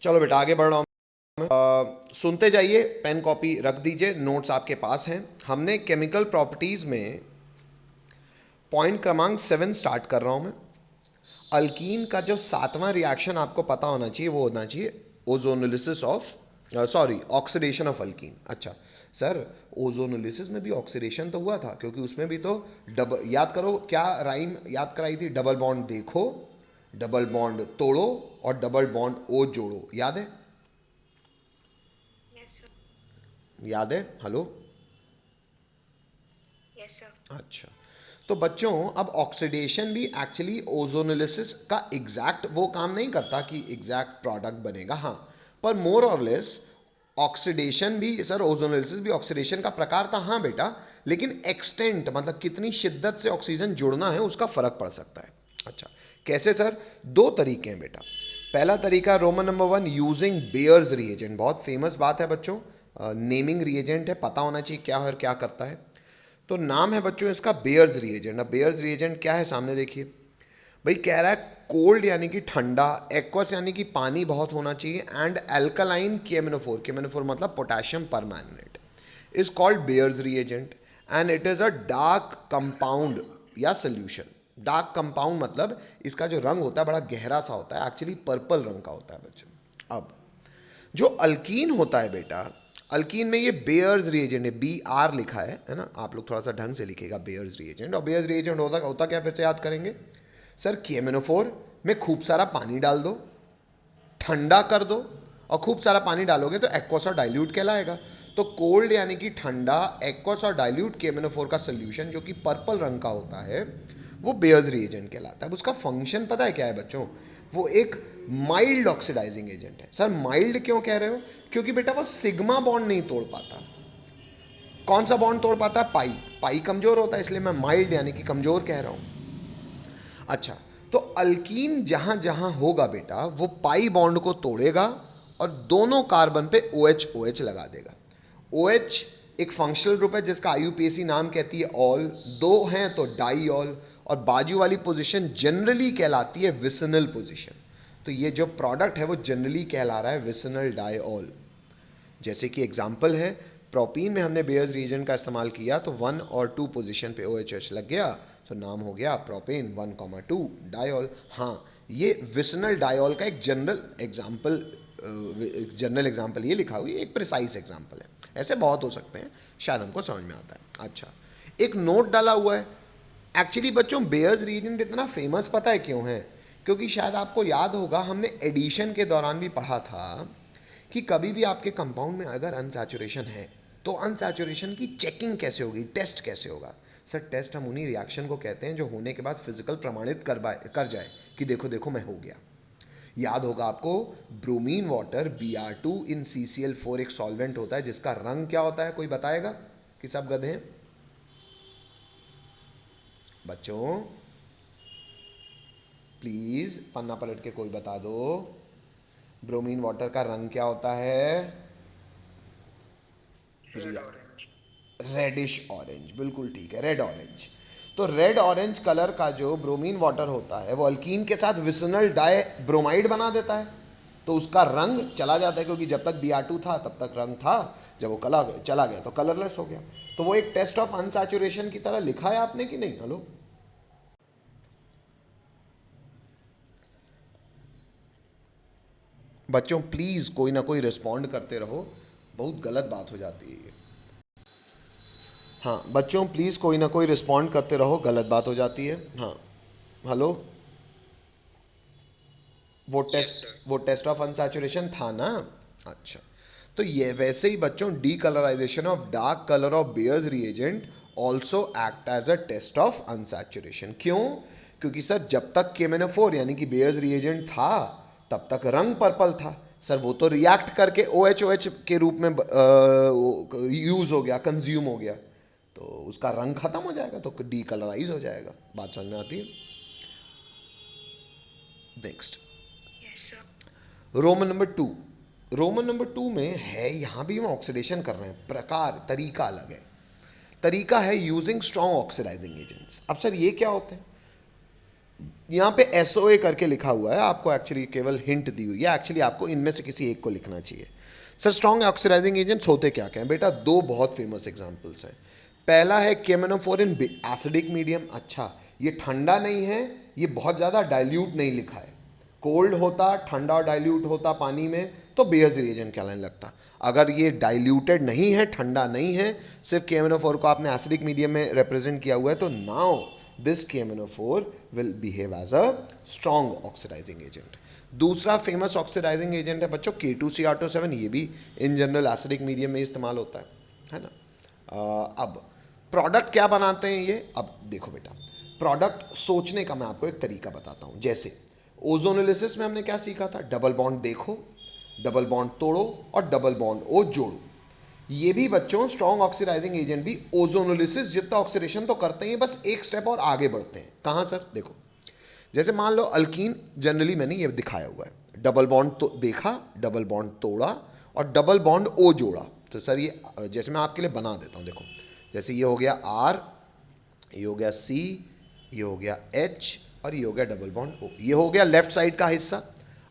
चलो बेटा आगे बढ़ रहा हूँ। सुनते जाइए, पेन कॉपी रख दीजिए, नोट्स आपके पास हैं। हमने केमिकल प्रॉपर्टीज में पॉइंट क्रमांक 7 स्टार्ट कर रहा हूँ मैं। अल्कीन का जो 7वां रिएक्शन आपको पता होना चाहिए वो होना चाहिए ozonolysis of, sorry, oxidation of alkyne. अच्छा सर, ओजोनोलिसिस में भी ऑक्सीडेशन तो हुआ था, क्योंकि उसमें भी तो डबल, याद करो क्या राइम याद कराई थी, डबल बॉन्ड देखो, डबल बॉन्ड तोड़ो और डबल बॉन्ड ओ जोड़ो, याद है? Yes sir. याद है? हेलो। Yes sir. अच्छा, तो बच्चों अब ऑक्सीडेशन भी एक्चुअली ओजोनोलिसिस का एग्जैक्ट वो काम नहीं करता कि एग्जैक्ट प्रोडक्ट बनेगा, हाँ, पर मोर और लेस ऑक्सीडेशन भी, सर ओजोनोलिसिस भी ऑक्सीडेशन का प्रकार था, हाँ बेटा, लेकिन एक्सटेंट मतलब कितनी शिद्दत से ऑक्सीजन जुड़ना है उसका फर्क पड़ सकता है। अच्छा, कैसे सर? दो तरीके हैं बेटा। पहला तरीका Roman number 1, using bears reagent. बहुत फेमस बात है बच्चों, नेमिंग रिएजेंट है, पता होना चाहिए क्या है और क्या करता है। तो नाम है बच्चों इसका बेयर्स रिएजेंट। अब बेयर्स रिएजेंट क्या है सामने देखिए भाई, कह रहा है कोल्ड यानी कि ठंडा, एक्वस यानी कि पानी बहुत होना चाहिए, एंड एल्कलाइन केमिनोफोर, केमिनोफोर मतलब potassium permanganate, is called bears reagent and it is a dark compound या सोल्यूशन। डार्क कंपाउंड मतलब इसका जो रंग होता है बड़ा गहरा सा होता है, एक्चुअली पर्पल रंग का होता है बच्चों। अब जो अल्कीन होता है बेटा, अल्कीन में ये बेयर्स रिएजेंट है, बी आर लिखा है ना, आप लोग थोड़ा सा ढंग से लिखेगा बेयर्स रिएजेंट। और बेयर्स रिएजेंट होता होता क्या, फिर से याद करेंगे सर, केमिनोफोर में खूब सारा पानी डाल दो, ठंडा कर दो, और खूब सारा पानी डालोगे तो एक्वस और डाइल्यूट कहलाएगा। तो कोल्ड यानी कि ठंडा, एक्वस और डाइल्यूट केमिनोफोर का सोल्यूशन जो कि पर्पल रंग का होता है वो बेयर्स रिएजेंट कहलाता है। उसका फंक्शन पता है क्या है बच्चों? वो एक माइल्ड ऑक्सीडाइजिंग एजेंट है। सर माइल्ड क्यों कह रहे हो? क्योंकि बेटा वो सिग्मा बॉन्ड नहीं तोड़ पाता। कौन सा बॉन्ड तोड़ पाता है? पाई। पाई कमजोर होता है, इसलिए मैं माइल्ड यानी कि कमजोर कह रहा हूं। अच्छा, तो अल्कीन जहां जहां होगा बेटा वो पाई बॉन्ड को तोड़ेगा और दोनों कार्बन पे ओ एच लगा देगा। ओ एच एक फंक्शनल ग्रुप है जिसका आईयूपीएसी नाम कहती है ऑल, दो हैं तो डाई ऑल, और बाजू वाली पोजीशन जनरली कहलाती है विसिनल पोजीशन। तो ये जो प्रोडक्ट है वो जनरली कहला रहा है विसिनल डाई ऑल। जैसे कि एग्जाम्पल है, प्रोपीन में हमने बेयर्स रीजन का इस्तेमाल किया तो 1 और 2 पोजीशन पे ओ एच एच लग गया, तो नाम हो गया प्रोपेन 1,2 डायोल। हाँ, ये विसनल डायोल का एक जनरल एग्जाम्पल ये लिखा हुआ है, एक प्रिसाइज एग्जाम्पल है। ऐसे बहुत हो सकते हैं, शायद हमको समझ में आता है। अच्छा, एक नोट डाला हुआ है। एक्चुअली बच्चों बेयर्स रीजन इतना फेमस पता है क्यों है? क्योंकि शायद आपको याद होगा हमने एडिशन के दौरान भी पढ़ा था कि कभी भी आपके कंपाउंड में अगर अनसैचुरेशन है तो अनसैचुरेशन की चेकिंग कैसे होगी, टेस्ट कैसे होगा? सर टेस्ट हम उन्हीं रिएक्शन को कहते हैं जो होने के बाद फिजिकल प्रमाणित कर जाए कि देखो देखो मैं हो गया। याद होगा आपको, bromine water Br2 in CCl4 एक सॉल्वेंट होता है जिसका रंग क्या होता है, कोई बताएगा कि सब गधे हैं? बच्चों प्लीज पन्ना पलट के कोई बता दो, ब्रोमीन वाटर का रंग क्या होता है? Red orange. रेडिश ऑरेंज, बिल्कुल ठीक है, रेड ऑरेंज। तो रेड ऑरेंज कलर का जो ब्रोमीन वाटर होता है वो अल्कीन के साथ विसनल डाई ब्रोमाइड बना देता है, तो उसका रंग चला जाता है, क्योंकि जब तक Br2 था तब तक रंग था, जब वो कला चला गया तो कलरलेस हो गया। तो वो एक टेस्ट ऑफ अनसैचुरेशन की तरह लिखा है आपने कि नहीं? हेलो बच्चों, प्लीज़ कोई ना कोई रिस्पॉन्ड करते रहो, बहुत गलत बात हो जाती है ये। हाँ बच्चों प्लीज़ कोई ना कोई रिस्पॉन्ड करते रहो, गलत बात हो जाती है। हाँ हेलो, यस सर। वो टेस्ट ऑफ अनसैचुरेशन था ना? अच्छा, तो ये वैसे ही बच्चों decolourisation of dark colour of Baeyer's reagent also act as a test of unsaturation. क्यों? क्योंकि सर जब तक केमेनोफोर यानी कि बेयर्स रिएजेंट था तब तक रंग पर्पल था। सर वो तो रिएक्ट करके ओ एच के रूप में यूज हो गया, कंज्यूम हो गया, तो उसका रंग खत्म हो जाएगा, तो डी कलराइज हो जाएगा। बात समझ में आती है? Next, yes sir. Roman number 2। Roman number 2 में है, यहां भी हम ऑक्सीडेशन कर रहे हैं, प्रकार तरीका अलग है। तरीका है यूजिंग स्ट्रॉन्ग ऑक्सीडाइजिंग एजेंट्स। अब सर ये क्या होते हैं? यहाँ पे SOA करके लिखा हुआ है, आपको एक्चुअली केवल हिंट दी हुई है, एक्चुअली आपको इनमें से किसी एक को लिखना चाहिए। सर स्ट्रॉन्ग ऑक्सीडाइजिंग एजेंट्स होते क्या क्या हैं बेटा? दो बहुत फेमस एग्जांपल्स हैं। पहला है केमेनोफोर इन एसिडिक मीडियम। अच्छा, ये ठंडा नहीं है, ये बहुत ज़्यादा डाइल्यूट नहीं लिखा है। कोल्ड होता, ठंडा और डाइल्यूट होता पानी में तो बेयर्स रिएजेंट कहलाने लगता। अगर ये डाइल्यूटेड नहीं है, ठंडा नहीं है, सिर्फ केमेनोफोर को आपने एसिडिक मीडियम में रिप्रेजेंट किया हुआ है, तो now this KMnO4 will behave as a strong oxidizing agent. दूसरा फेमस ऑक्सीडाइजिंग एजेंट है बच्चों K2Cr7। ये भी इन जनरल एसिडिक मीडियम में इस्तेमाल होता है ना। अब प्रोडक्ट क्या बनाते हैं ये? अब देखो बेटा, प्रोडक्ट सोचने का मैं आपको एक तरीका बताता हूँ। जैसे ओजोनोलिसिस में हमने क्या सीखा था? डबल बॉन्ड देखो, डबल बॉन्ड तोड़ो और डबल बॉन्ड ओ जोड़ो। ये भी बच्चों स्ट्रॉन्ग ऑक्सीडाइजिंग एजेंट भी ओजोनोलिसिस जितना ऑक्सीडेशन तो करते हैं, बस एक स्टेप और आगे बढ़ते हैं। कहाँ सर? देखो, जैसे मान लो अल्कीन, जनरली मैंने ये दिखाया हुआ है, डबल बॉन्ड तो देखा, डबल बॉन्ड तोड़ा और डबल बॉन्ड ओ जोड़ा। तो सर ये जैसे मैं आपके लिए बना देता हूँ, देखो जैसे ये हो गया R, ये हो गया C, ये हो गया H और ये हो गया डबल बॉन्ड O। ये हो गया लेफ्ट साइड का हिस्सा।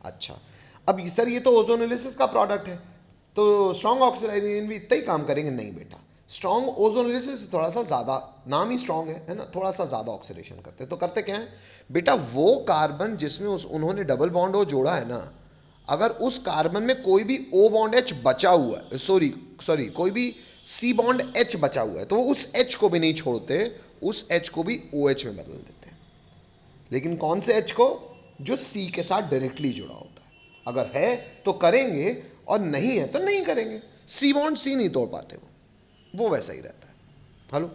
अच्छा, अब सर ये तो ओजोनोलिसिस का प्रोडक्ट है, तो स्ट्रॉन्ग ऑक्सीडाइजिंग एजेंट भी इतना ही काम करेंगे? नहीं बेटा, स्ट्रॉन्ग ओजोनोलिसिस से थोड़ा सा ज़्यादा, नाम ही स्ट्रॉन्ग है ना, थोड़ा सा ज़्यादा ऑक्सीडेशन करते हैं। तो करते क्या है बेटा, वो कार्बन जिसमें उन्होंने डबल बॉन्ड ओ जोड़ा है ना, अगर उस कार्बन में कोई भी O बॉन्ड H बचा हुआ है, सॉरी कोई भी C बॉन्ड H बचा हुआ है, तो वो उस H को भी नहीं छोड़ते, उस H को भी OH में बदल देते हैं। लेकिन कौन से H को? जो C के साथ डायरेक्टली जुड़ा होता है। अगर है तो करेंगे और नहीं है तो नहीं करेंगे। C बॉन्ड C नहीं तोड़ पाते, वो वैसा ही रहता है। हेलो,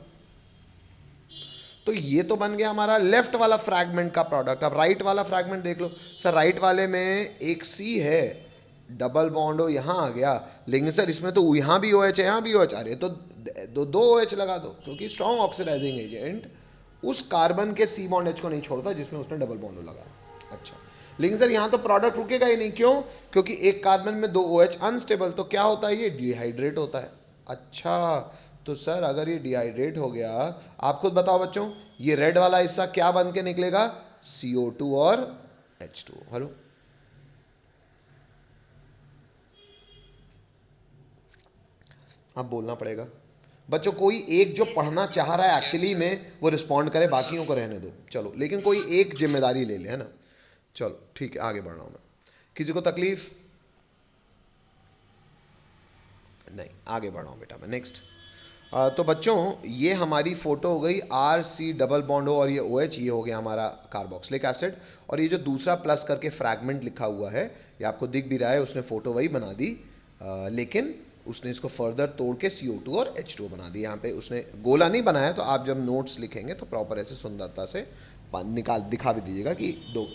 तो ये तो बन गया हमारा लेफ्ट वाला फ्रैगमेंट का प्रोडक्ट। अब राइट वाला फ्रैगमेंट देख लो। सर राइट वाले में एक C है, डबल बॉन्ड हो यहाँ आ गया, लेकिन सर इसमें तो यहाँ भी OH है, यहाँ भी OH। अरे तो दो OH लगा दो, क्योंकि स्ट्रॉन्ग ऑक्सीडाइजिंग एजेंट उस कार्बन के C बॉन्ड H को नहीं छोड़ता जिसमें उसने डबल बॉन्ड लगाया। अच्छा, लेकिन सर यहाँ तो प्रोडक्ट रुकेगा ही नहीं। क्यों? क्योंकि एक कार्बन में दो OH अनस्टेबल, तो क्या होता है? ये डिहाइड्रेट होता है। अच्छा, तो सर अगर ये डिहाइड्रेट हो गया, आप खुद बताओ बच्चों, ये रेड वाला हिस्सा क्या बन के निकलेगा? CO2 और H2O। हेलो, अब बोलना पड़ेगा बच्चों, कोई एक जो पढ़ना चाह रहा है एक्चुअली में वो रिस्पॉन्ड करे, बाकियों को रहने दो। चलो, लेकिन कोई एक जिम्मेदारी ले ले, है ना। चलो ठीक है, आगे बढ़ रहा हूँ मैं। किसी को तकलीफ नहीं, आगे बढ़ रहा हूँ बेटा मैं। नेक्स्ट, तो बच्चों ये हमारी फोटो हो गई RC डबल बॉन्ड हो और ये OH, ये हो गया हमारा कार्बोक्सिलिक एसिड। और ये जो दूसरा प्लस करके फ्रैगमेंट लिखा हुआ है, ये आपको दिख भी रहा है, उसने फोटो वही बना दी, लेकिन उसने इसको फर्दर तोड़ के CO2 और H2O बना दिया। यहाँ पे उसने गोला नहीं बनाया, तो आप जब नोट्स लिखेंगे तो प्रॉपर ऐसे सुंदरता से निकाल दिखा भी दीजिएगा कि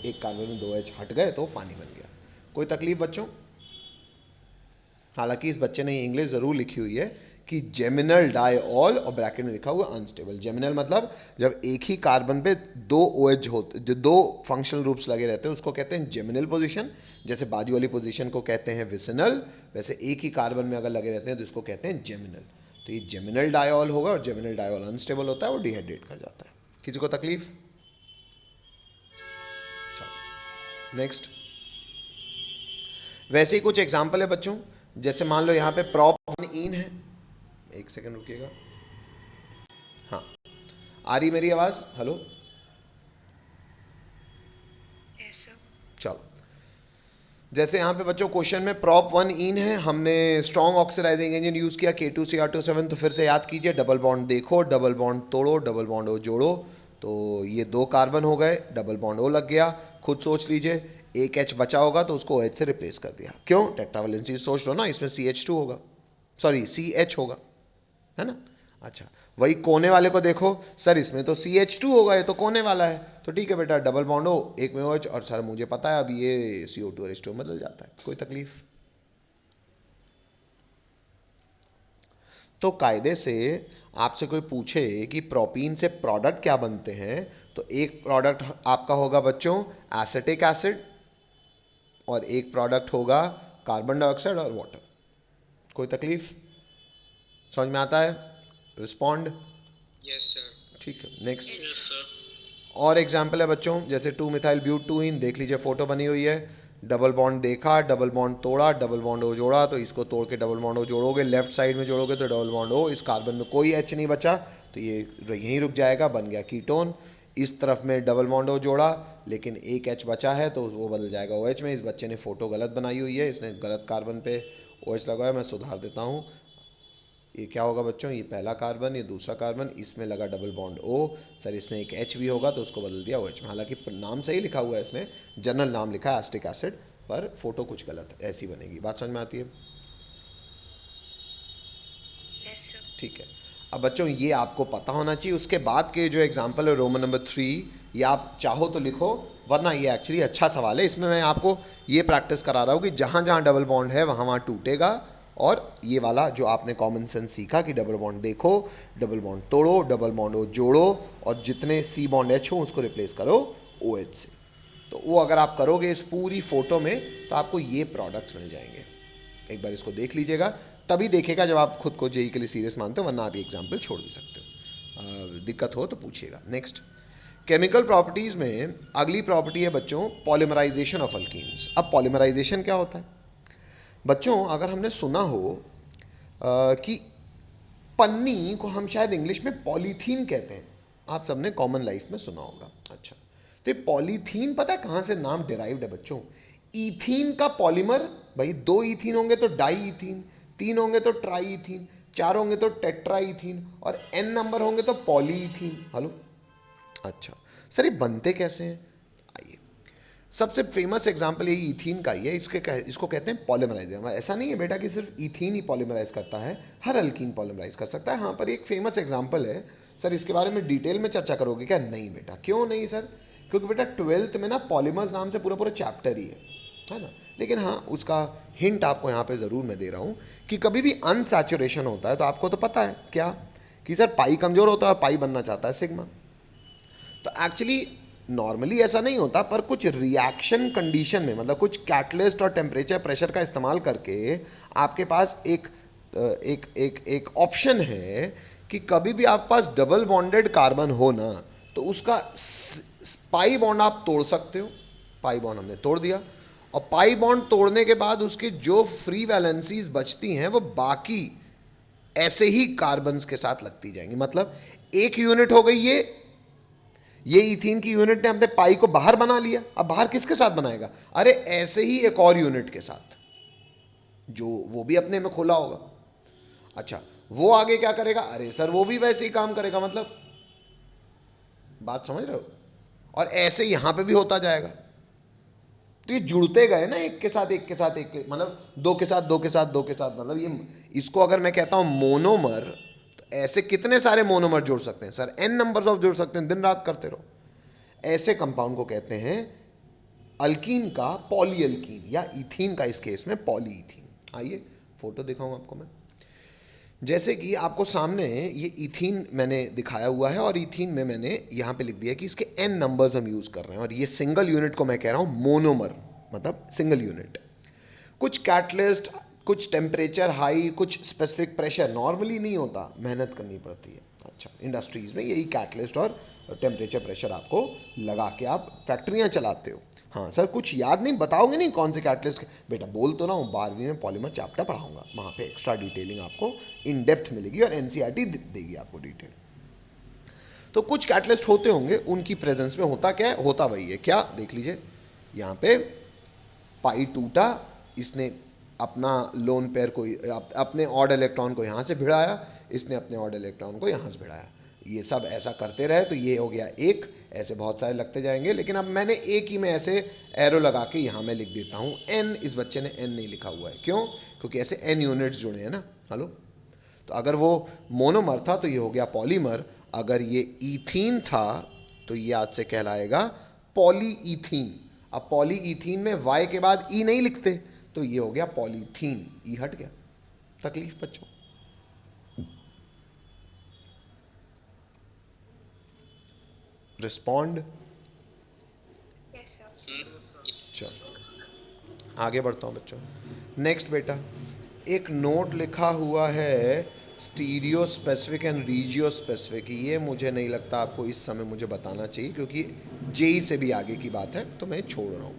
एक कार्बन में 2H हट गए तो पानी बन गया। कोई तकलीफ बच्चों? हालांकि इस बच्चे ने इंग्लिश ज़रूर लिखी हुई है कि जेमिनल डाइऑल और ब्रैकेट में लिखा हुआ अनस्टेबल। जेमिनल मतलब जब एक ही कार्बन पे दो OH होते, जो दो फंक्शनल ग्रुप्स लगे रहते हैं, उसको कहते हैं जेमिनल पोजीशन। जैसे बाजू वाली पोजीशन को कहते हैं विसिनल, वैसे एक ही कार्बन में अगर लगे रहते हैं तो इसको कहते हैं जेमिनल। तो ये जेमिनल डाइऑल होगा और जेमिनल डाइऑल अनस्टेबल होता है, वो डिहाइड्रेट कर जाता है। किसी को तकलीफ? नेक्स्ट, वैसे ही कुछ एग्जाम्पल है बच्चों। जैसे मान लो यहाँ पे प्रोपीन है, एक सेकंड रुकिएगा। हाँ, आ रही मेरी आवाज़? Hello, Yes, sir. चलो। जैसे यहाँ पे बच्चों क्वेश्चन में प्रॉप 1 इन है, हमने स्ट्रॉन्ग ऑक्सीडाइजिंग एजेंट यूज़ किया K2Cr7। तो फिर से याद कीजिए, डबल बॉन्ड देखो, डबल बॉन्ड तोड़ो, डबल बॉन्ड ओ जोड़ो, तो ये दो कार्बन हो गए, डबल बॉन्ड ओ लग गया। खुद सोच लीजिए, एक H बचा होगा तो उसको OH से रिप्लेस कर दिया। क्यों? टेट्रावैलेंसी सोच लो ना, इसमें CH2 होगा, सॉरी CH होगा, है ना। अच्छा, वही कोने वाले को देखो, सर इसमें तो CH2 होगा, ये तो कोने वाला है, तो ठीक है बेटा, डबल बॉन्ड हो, एक में OH, और सर मुझे पता है अब ये CO2 और H2 में बदल जाता है। कोई तकलीफ? तो कायदे से आपसे कोई पूछे कि प्रोपीन से प्रोडक्ट क्या बनते हैं, तो एक प्रोडक्ट आपका होगा बच्चों एसिटिक एसिड, और एक प्रोडक्ट होगा कार्बन डाइऑक्साइड और वाटर। कोई तकलीफ? समझ में आता है? रिस्पॉन्ड। Yes, sir. ठीक है, नेक्स्ट। Yes, sir. और एग्जाम्पल है बच्चों, जैसे 2 मिथाइल ब्यूटूइन, देख लीजिए फोटो बनी हुई है, डबल बॉन्ड देखा, डबल बॉन्ड तोड़ा, डबल बॉन्ड ओ जोड़ा, तो इसको तोड़ के डबल बॉन्ड ओ जोड़ोगे, लेफ्ट साइड में जोड़ोगे तो डबल बॉन्ड ओ, इस कार्बन में कोई एच नहीं बचा तो ये यहीं रुक जाएगा, बन गया कीटोन। इस तरफ में डबल बॉन्ड ओ जोड़ा लेकिन एक एच बचा है तो वो बदल जाएगा ओ एच में। इस बच्चे ने फ़ोटो गलत बनाई हुई है, इसने गलत कार्बन पे ओ एच लगाया, मैं सुधार देता हूँ। ये क्या होगा बच्चों, ये पहला कार्बन, ये दूसरा कार्बन, इसमें लगा डबल बॉन्ड ओ, सर इसमें एक एच भी होगा तो उसको बदल दिया ओ एच में। हालांकि नाम सही लिखा हुआ है, इसने जनरल नाम लिखा है एस्टिक एसिड, पर फोटो कुछ गलत है, ऐसी बनेगी। बात समझ में आती है? Yes, sir. ठीक है। अब बच्चों ये आपको पता होना चाहिए। उसके बाद के जो एग्जाम्पल है रोमन नंबर 3, ये आप चाहो तो लिखो, वरना ये एक्चुअली अच्छा सवाल है। इसमें मैं आपको ये प्रैक्टिस करा रहा हूँ कि जहाँ जहाँ डबल बॉन्ड है वहाँ वहाँ टूटेगा, और ये वाला जो आपने कॉमन सेंस सीखा कि डबल बॉन्ड देखो, डबल बॉन्ड तोड़ो, डबल बॉन्ड ओ जोड़ो, और जितने सी बॉन्ड एच हो उसको रिप्लेस करो ओ एच से। तो वो अगर आप करोगे इस पूरी फोटो में तो आपको ये प्रोडक्ट्स मिल जाएंगे। एक बार इसको देख लीजिएगा, तभी देखेगा जब आप खुद को जेई के लिए सीरियस मानते हो, वरना आप ये एग्जाम्पल छोड़ भी सकते हो। दिक्कत हो तो पूछिएगा। नेक्स्ट, केमिकल प्रॉपर्टीज़ में अगली प्रॉपर्टी है बच्चों पॉलीमराइजेशन ऑफ अल्कीन्स। अब पॉलीमराइजेशन क्या होता है बच्चों? अगर हमने सुना हो कि पन्नी को हम शायद इंग्लिश में पॉलीथीन कहते हैं, आप सबने कॉमन लाइफ में सुना होगा। अच्छा, तो ये पॉलीथीन पता है कहाँ से नाम डिराइव्ड है बच्चों? ईथीन का पॉलीमर, भाई 2 ईथीन होंगे तो डाई ईथीन, 3 होंगे तो ट्राई ईथीन, 4 होंगे तो टेट्रा ईथीन, और n नंबर होंगे तो पॉली ईथीन। हेलो, अच्छा सर ये बनते कैसे हैं? आइए, सबसे फेमस एग्जांपल यही इथीन का ही है। इसको कहते हैं पॉलीमराइजेशन। ऐसा नहीं है बेटा कि सिर्फ इथीन ही पॉलीमराइज करता है, हर अल्कीन पॉलीमराइज कर सकता है। हाँ, पर एक फेमस एग्जांपल है। सर इसके बारे में डिटेल में चर्चा करोगे क्या? नहीं बेटा। क्यों नहीं सर? क्योंकि बेटा 12th में ना पॉलीमर्स नाम से पूरा पूरा चैप्टर ही है ना। लेकिन हाँ, उसका हिंट आपको यहाँ पे ज़रूर मैं दे रहा हूँ कि कभी भी अनसैचुरेशन होता है तो आपको तो पता है क्या, कि सर पाई कमज़ोर होता है, पाई बनना चाहता है सिग्मा। तो एक्चुअली नॉर्मली ऐसा नहीं होता, पर कुछ रिएक्शन कंडीशन में, मतलब कुछ कैटलिस्ट और टेम्परेचर प्रेशर का इस्तेमाल करके आपके पास एक ऑप्शन है कि कभी भी आपके पास डबल बॉन्डेड कार्बन हो ना, तो उसका पाई बॉन्ड आप तोड़ सकते हो। पाई बॉन्ड हमने तोड़ दिया, और पाई बॉन्ड तोड़ने के बाद उसकी जो फ्री वैलेंसीज बचती हैं वो बाकी ऐसे ही कार्बन्स के साथ लगती जाएंगी। मतलब एक यूनिट हो गई ये इथीन की यूनिट ने अपने पाई को बाहर बना लिया। अब बाहर किसके साथ बनाएगा? अरे ऐसे ही एक और यूनिट के साथ, जो वो भी अपने में खोला होगा। अच्छा, वो आगे क्या करेगा? अरे सर वो भी वैसे ही काम करेगा। मतलब बात समझ रहे हो? और ऐसे यहां पे भी होता जाएगा। तो ये जुड़ते गए ना, एक के साथ एक के साथ एक के, मतलब दो के साथ दो के साथ दो के साथ। मतलब ये, इसको अगर मैं कहता हूं मोनोमर, तो ऐसे कितने सारे मोनोमर जोड़ सकते हैं सर? n नंबर्स ऑफ जोड़ सकते हैं, दिन रात करते रहो। ऐसे कंपाउंड को कहते हैं अल्कीन का पॉली अल्कीन, या इथीन का इस केस में पॉली इथीन। आइए फोटो दिखाऊं आपको मैं। जैसे कि आपको सामने ये इथीन मैंने दिखाया हुआ है, और इथीन में मैंने यहाँ पे लिख दिया कि इसके n नंबर्स हम यूज़ कर रहे हैं, और ये सिंगल यूनिट को मैं कह रहा हूँ मोनोमर, मतलब सिंगल यूनिट। कुछ कैटलिस्ट, कुछ टेम्परेचर हाई, कुछ स्पेसिफिक प्रेशर, नॉर्मली नहीं होता, मेहनत करनी पड़ती है। अच्छा, इंडस्ट्रीज़ में यही कैटलिस्ट और टेम्परेचर प्रेशर आपको लगा के आप फैक्ट्रियाँ चलाते हो। हाँ सर कुछ याद नहीं, बताओगे नहीं कौन से कैटलिस्ट? बेटा बोल तो रहा हूँ, 12वीं में पॉलीमर चैप्टर पढ़ाऊंगा, वहाँ पे एक्स्ट्रा डिटेलिंग आपको इन डेप्थ मिलेगी, और एनसीईआरटी देगी आपको डिटेल। तो कुछ कैटलिस्ट होते होंगे, उनकी प्रेजेंस में होता क्या है? होता वही है। क्या? देख लीजिए यहाँ पे, पाई टूटा, इसने अपना लोन पेयर को, अपने ऑड इलेक्ट्रॉन को यहाँ से भिड़ाया, इसने अपने ऑड इलेक्ट्रॉन को यहाँ से भिड़ाया। ये सब ऐसा करते रहे तो ये हो गया एक, ऐसे बहुत सारे लगते जाएंगे। लेकिन अब मैंने एक ही में ऐसे एरो लगा के यहाँ मैं लिख देता हूँ n। इस बच्चे ने n नहीं लिखा हुआ है, क्यों? क्योंकि ऐसे n यूनिट्स जुड़े हैं ना। हेलो, तो अगर वो मोनोमर था तो ये हो गया पॉलीमर, अगर ये इथीन था तो ये आज से कहलाएगा पॉलीइथीन। अब पॉलीइथीन में y के बाद ई नहीं लिखते, तो ये हो गया पॉलीथीन, ई हट गया। तकलीफ बच्चों? रिस्पॉन्ड? Yes, sir. चलो आगे बढ़ता हूँ बच्चों। नेक्स्ट बेटा, एक नोट लिखा हुआ है stereo specific and regio specific, ये मुझे नहीं लगता आपको इस समय मुझे बताना चाहिए, क्योंकि जेई से भी आगे की बात है, तो मैं छोड़ रहा हूँ।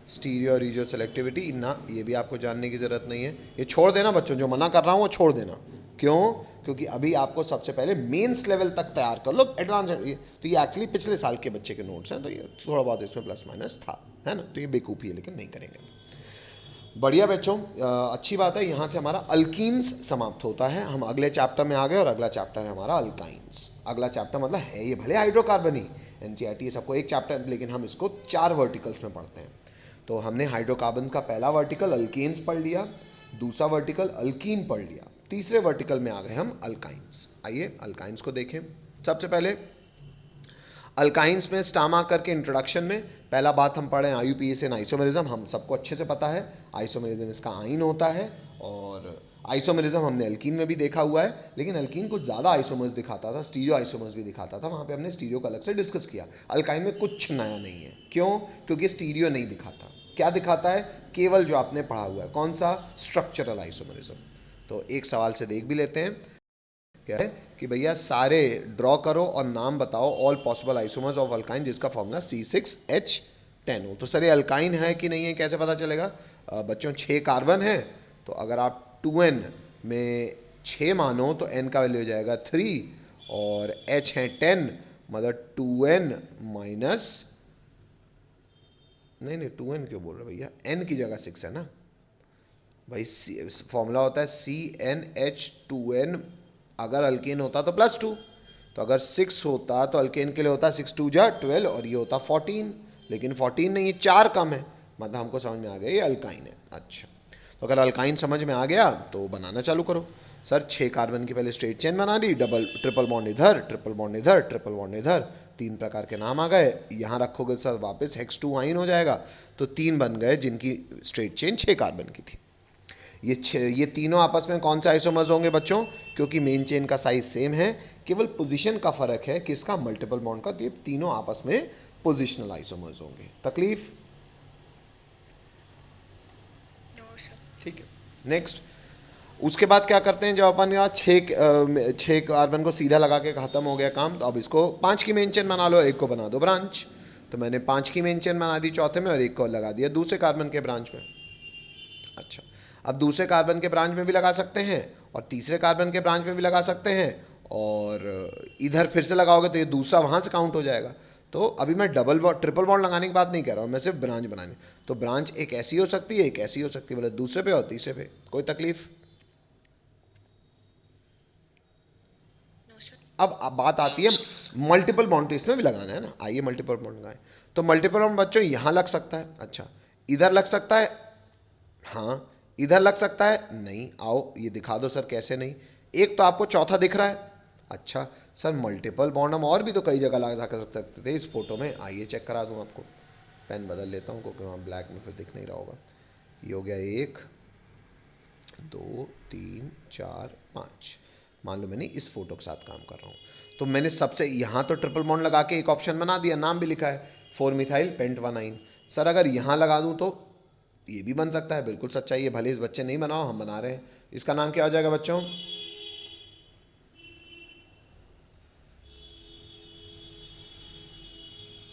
स्टीरियो और रीजियो सेलेक्टिविटी ना, ये भी आपको जानने की ज़रूरत नहीं है, ये छोड़ देना बच्चों, जो मना कर रहा हूँ वो छोड़ देना। क्यों? क्योंकि अभी आपको सबसे पहले मेंस लेवल तक तैयार कर लो, एडवांस तो ये एक्चुअली पिछले साल के बच्चे के नोट्स हैं, तो ये थोड़ा बहुत इसमें प्लस माइनस था, है ना, तो ये बेकूफ़ी है, लेकिन नहीं करेंगे। बढ़िया बच्चों, अच्छी बात है, यहाँ से हमारा अल्कीन्स समाप्त होता है। हम अगले चैप्टर में आ गए और अगला चैप्टर है हमारा अल्काइंस। अगला चैप्टर मतलब है ये भले हाइड्रोकार्बन ही, एनसीईआरटी सबको एक चैप्टर, लेकिन हम इसको 4 वर्टिकल्स में पढ़ते हैं। तो हमने हाइड्रोकार्बन का पहला वर्टिकल अल्केन्स पढ़ लिया, दूसरा वर्टिकल अल्कीन पढ़ लिया, तीसरे वर्टिकल में आ गए हम अल्काइंस। आइए अल्काइंस को देखें। सबसे पहले अल्काइंस में स्टामा करके इंट्रोडक्शन में पहला बात हम पढ़े आईयूपीएसी एंड आइसोमेरिज्म, हम सबको अच्छे से पता है आइसोमेरिज्म इसका आइन होता है, और आइसोमेरिज्म हमने अल्कीन में भी देखा हुआ है, लेकिन अल्कीन कुछ ज़्यादा आइसोमर्स दिखाता था, स्टीरियो आइसोमर्स भी दिखाता था, वहाँ पे हमने स्टीरियो को अलग से डिस्कस किया। अल्काइन में कुछ नया नहीं है, क्यों? क्योंकि स्टीरियो नहीं दिखाता। क्या दिखाता है? केवल जो आपने पढ़ा हुआ है, कौन सा? Structural isomerism. तो एक सवाल से देख भी लेते हैं, क्या है कि भैया सारे ड्रॉ करो और नाम बताओ all possible isomers of alkyne जिसका फॉर्मूला C6H10 हो। तो सर ये अल्काइन है कि नहीं है कैसे पता चलेगा? बच्चों 6 कार्बन है, तो अगर आप 2N में 6 मानो तो N का वैल्यू हो जाएगा 3, और H है 10, मतलब 2N माइनस, नहीं 2N क्यों बोल रहे भैया, N की जगह 6 है ना भाई। फॉर्मूला होता है CnH2n, अगर अल्केन होता तो +2, तो अगर 6 होता तो अल्केन के लिए होता 6 2 जा 12, और ये होता 14, लेकिन 14 नहीं, ये 4 कम है, मतलब हमको समझ में आ गया ये अल्काइन है। अच्छा, तो अगर अल्काइन समझ में आ गया तो बनाना चालू करो। सर 6 कार्बन की पहले स्ट्रेट चेन बना दी, डबल ट्रिपल बॉन्ड इधर, ट्रिपल बॉन्ड इधर, ट्रिपल बॉन्ड इधर, 3 प्रकार के नाम आ गए। यहाँ रखोगे सर वापस हेक्स 2 आइन हो जाएगा, तो 3 बन गए जिनकी स्ट्रेट चेन 6 कार्बन की थी। ये तीनों आपस में कौन से आइसोमर्स होंगे बच्चों? क्योंकि मेन चेन का साइज सेम है, केवल पोजीशन का फर्क है किसका? मल्टीपल बॉन्ड का। तो ये तीनों आपस में पोजिशनल आइसोमर्स होंगे। तकलीफ? No, sir. ठीक है, नेक्स्ट। उसके बाद क्या करते हैं, जब अपन यहाँ 6 कार्बन को सीधा लगा के ख़त्म हो गया काम, तो अब इसको 5 की मेन चेन बना लो, एक को बना दो ब्रांच। तो मैंने 5 की मेन चेन बना दी चौथे में, और एक को लगा दिया दूसरे कार्बन के ब्रांच में। अच्छा, अब दूसरे कार्बन के ब्रांच में भी लगा सकते हैं, और तीसरे कार्बन के ब्रांच में भी लगा सकते हैं, और इधर फिर से लगाओगे तो ये दूसरा वहाँ से काउंट हो जाएगा। तो अभी मैं डबल बॉन्ड ट्रिपल बॉन्ड लगाने की बात नहीं कर रहा हूँ, मैं सिर्फ ब्रांच बनाने। तो ब्रांच एक ऐसी हो सकती है, एक ऐसी हो सकती है, मतलब दूसरे पे और तीसरे पे। कोई तकलीफ? No, sir. अब बात आती है मल्टीपल बॉन्ड, तो इसमें भी लगाना है ना। आइए मल्टीपल बॉन्ड लगाएं। तो मल्टीपल बॉन्ड बच्चों यहाँ लग सकता है, अच्छा इधर लग सकता है, हाँ इधर लग सकता है, नहीं, आओ ये दिखा दो सर कैसे नहीं। एक तो आपको चौथा दिख रहा है, अच्छा सर मल्टीपल बॉन्ड हम और भी तो कई जगह लगा सकते थे इस फोटो में, आइए चेक करा दूँ आपको। पेन बदल लेता हूँ क्योंकि वहाँ ब्लैक में फिर दिख नहीं रहा होगा। ये हो गया 1 2 3 4 5, मान लो मैंने इस फोटो के साथ काम कर रहा हूँ, तो मैंने सबसे यहाँ तो ट्रिपल बॉन्ड लगा के एक ऑप्शन बना दिया, नाम भी लिखा है 4 मिथाइल पेंट 1 सर अगर यहाँ लगा दूँ तो ये भी बन सकता है, बिल्कुल सच्चाई है, भले इस बच्चे नहीं बनाओ हम बना रहे हैं। इसका नाम क्या हो जाएगा बच्चों?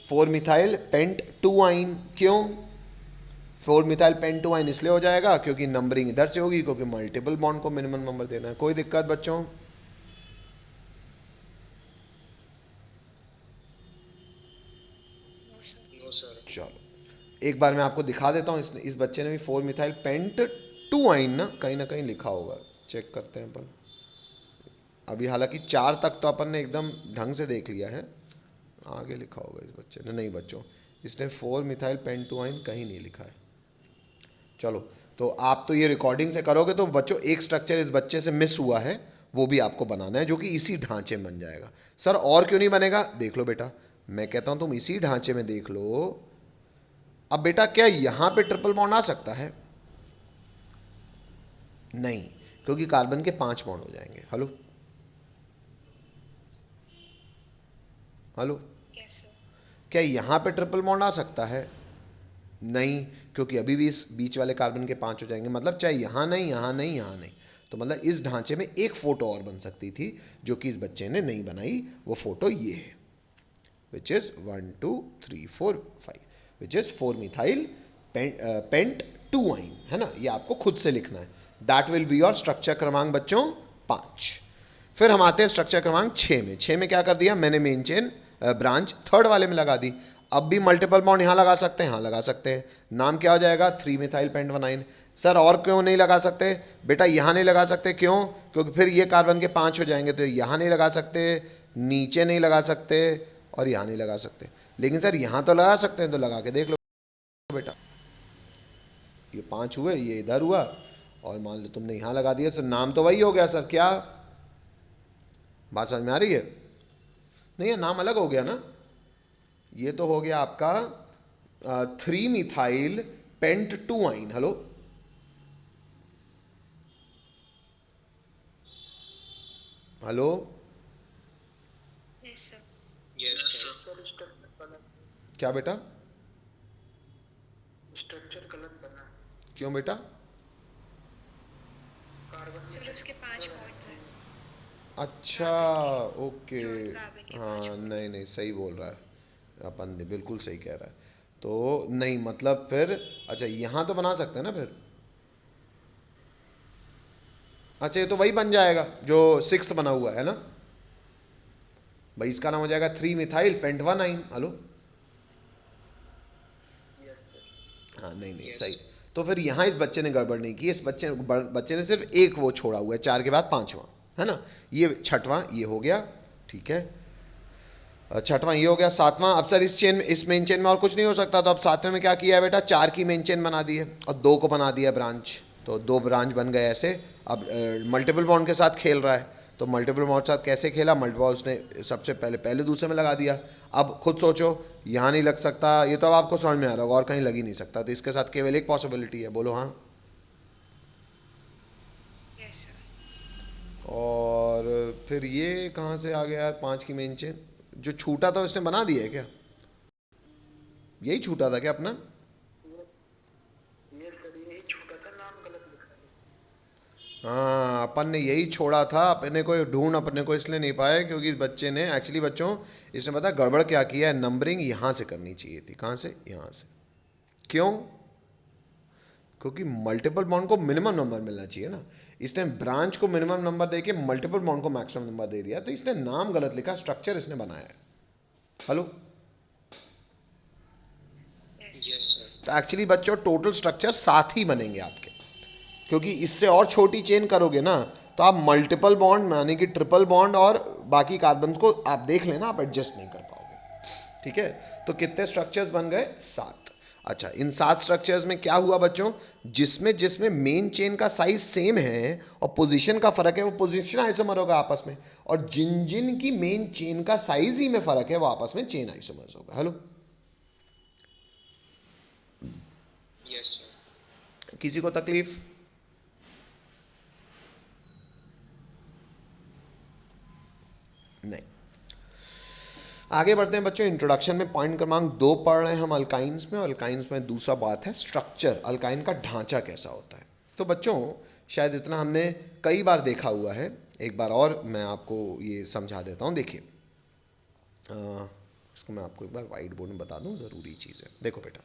4 मिथाइल पेंट 2 क्यों 4 मिथाइल पेंट 2 इसलिए हो जाएगा क्योंकि नंबरिंग इधर से होगी, क्योंकि मल्टीपल बॉन्ड को मिनिमम नंबर देना है। कोई दिक्कत बच्चों? No, sir. चलो एक बार मैं आपको दिखा देता हूँ, इस बच्चे ने भी 4 मिथाइल पेंट 2 ना कहीं लिखा होगा, चेक करते हैं अपन। अभी हालांकि 4 तक तो अपन ने एकदम ढंग से देख लिया है, आगे लिखा होगा इस बच्चे ने, नहीं बच्चों इसने 4 मिथाइल पेंट 2 कहीं नहीं लिखा है। चलो तो आप तो ये रिकॉर्डिंग से करोगे, तो बच्चों एक स्ट्रक्चर इस बच्चे से मिस हुआ है, वो भी आपको बनाना है, जो कि इसी ढांचे में बन जाएगा। सर और क्यों नहीं बनेगा? देख लो बेटा, मैं कहता हूँ तुम इसी ढांचे में देख लो। अब बेटा क्या यहाँ पे ट्रिपल बॉन्ड आ सकता है? नहीं, क्योंकि कार्बन के 5 बॉन्ड हो जाएंगे। Hello hello, Yes, sir. क्या यहाँ पे ट्रिपल बॉन्ड आ सकता है? नहीं, क्योंकि अभी भी इस बीच वाले कार्बन के 5 हो जाएंगे, मतलब चाहे यहाँ नहीं, यहाँ नहीं, यहाँ नहीं, तो मतलब इस ढांचे में एक फ़ोटो और बन सकती थी जो कि इस बच्चे ने नहीं बनाई। वो फ़ोटो ये है, which is 1 2 3 4 5, which is 4 methyl paint 2 आइन, है ना। ये आपको खुद से लिखना है। That will be your structure क्रमांक बच्चों 5। फिर हम आते हैं स्ट्रक्चर क्रमांक 6 में। 6 में क्या कर दिया मैंने, मेन चेन ब्रांच थर्ड वाले में लगा दी। अब भी मल्टीपल बॉन्ड यहाँ लगा सकते हैं, यहाँ लगा सकते हैं। नाम क्या हो जाएगा, 3 मिथाइल पेंट 1 आइन। सर और क्यों नहीं लगा सकते बेटा, यहाँ नहीं लगा सकते, क्यों, क्योंकि फिर ये कार्बन के 5 हो जाएंगे, तो यहाँ नहीं लगा सकते, नीचे नहीं लगा सकते, और यहाँ नहीं लगा सकते। लेकिन सर यहाँ तो लगा सकते हैं, तो लगा के देख लो बेटा। ये 5 हुए, ये इधर हुआ, और मान लो तुमने यहाँ लगा दिया, सर नाम तो वही हो गया सर। क्या बात समझ में आ रही है? नहीं, ये नाम अलग हो गया ना। ये तो हो गया आपका 3 मिथाइल पेंट 2 आइन। Hello, hello, Yes, sir. Yes, sir. क्या बेटा, स्ट्रक्चर गलत बना। क्यों बेटा? कार्बन सर उसके 5 पॉइंट हैं। अच्छा, ओके। कार्बन के 5 हाँ, पॉइंट। नहीं नहीं, सही बोल रहा है अपन ने, बिल्कुल सही कह रहा है। तो नहीं मतलब फिर, अच्छा यहाँ तो बना सकते हैं ना फिर। अच्छा, ये तो वही बन जाएगा जो 6th बना हुआ है ना भाई, इसका नाम हो जाएगा 3 मिथाइल पेंट 1 आइन। हेलो, हाँ नहीं नहीं, Yes. सही। तो फिर यहाँ इस बच्चे ने गड़बड़ नहीं की, इस बच्चे ने सिर्फ एक वो छोड़ा हुआ है, 4 के बाद 5वां, है ना। ये 6वां ये हो गया, ठीक है। 6वां ये हो गया, 7वां। अब सर इस मेन चेन में और कुछ नहीं हो सकता, तो अब 7वें में क्या किया है बेटा, 4 की मेन चेन बना दी है और 2 को बना दिया ब्रांच, तो 2 ब्रांच बन गए ऐसे। अब मल्टीपल बॉन्ड के साथ खेल रहा है, तो मल्टीपल बॉन्ड के साथ कैसे खेला, मल्टीपल उसने सबसे पहले दूसरे में लगा दिया। अब खुद सोचो, यहाँ नहीं लग सकता, ये तो अब आपको समझ में आ रहा होगा, और कहीं लग ही नहीं सकता, तो इसके साथ केवल एक पॉसिबिलिटी है, बोलो हाँ। Yes, sir. और फिर ये कहाँ से आ गया यार, 5 की मेन चेन जो छूटा था उसने बना दिया है क्या, यही छूटा था क्या अपना? ये सर यही छोटा था, नाम गलत लिखा है। हाँ, अपन ने यही छोड़ा था, अपने को ढूंढ अपने को इसलिए नहीं पाए क्योंकि इस बच्चे ने एक्चुअली बच्चों, इसने पता गड़बड़ क्या किया है, नंबरिंग यहाँ से करनी चाहिए थी। कहाँ से, यहाँ से। क्यों, क्योंकि मल्टीपल बॉन्ड को मिनिमम नंबर मिलना चाहिए ना। इसने ब्रांच को मिनिमम नंबर दे के मल्टीपल बॉन्ड को मैक्सिमम नंबर दे दिया, तो इसने नाम गलत लिखा, स्ट्रक्चर इसने बनाया है। Hello, Yes, sir. तो एक्चुअली बच्चों टोटल स्ट्रक्चर 7 ही बनेंगे आपके, क्योंकि इससे और छोटी चेन करोगे ना तो आप मल्टीपल बॉन्ड यानी कि ट्रिपल बॉन्ड और बाकी कार्बन को आप देख लेना, आप एडजस्ट नहीं कर पाओगे, ठीक है। तो कितने स्ट्रक्चर्स बन गए, 7। अच्छा, इन 7 स्ट्रक्चर्स में क्या हुआ बच्चों, जिसमें जिसमें मेन चेन का साइज सेम है और पोजीशन का फर्क है, वो पोजीशन आइसोमर होगा आपस में, और जिन जिन की मेन चेन का साइज ही में फर्क है वो आपस में चेन आइसोमर्स होगा। Hello, Yes, sir. किसी को तकलीफ? नहीं। आगे बढ़ते हैं बच्चों, इंट्रोडक्शन में पॉइंट क्रमांक 2 पढ़ रहे हैं हम अल्काइंस में, और अल्काइंस में दूसरा बात है स्ट्रक्चर, अल्काइन का ढांचा कैसा होता है। तो बच्चों शायद इतना हमने कई बार देखा हुआ है, एक बार और मैं आपको ये समझा देता हूँ। देखिए, इसको मैं आपको एक बार वाइट बोर्ड में बता दूँ, ज़रूरी चीज़ है। देखो बेटा,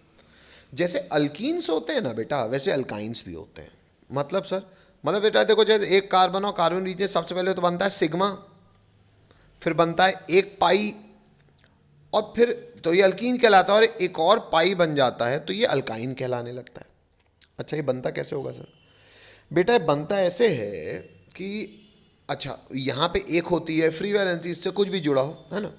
जैसे अल्कीन्स होते हैं ना बेटा, वैसे अल्काइंस भी होते हैं। मतलब सर, मतलब बेटा देखो, जैसे एक कार्बन और कार्बन बीच में सबसे पहले तो बनता है सिग्मा, फिर बनता है एक पाई, और फिर तो ये अल्कीन कहलाता है, और एक और पाई बन जाता है तो ये अल्काइन कहलाने लगता है। अच्छा, ये बनता कैसे होगा सर? बेटा ये बनता ऐसे है कि, अच्छा यहाँ पे एक होती है फ्री वैलेंसी, इससे कुछ भी जुड़ा हो, है ना।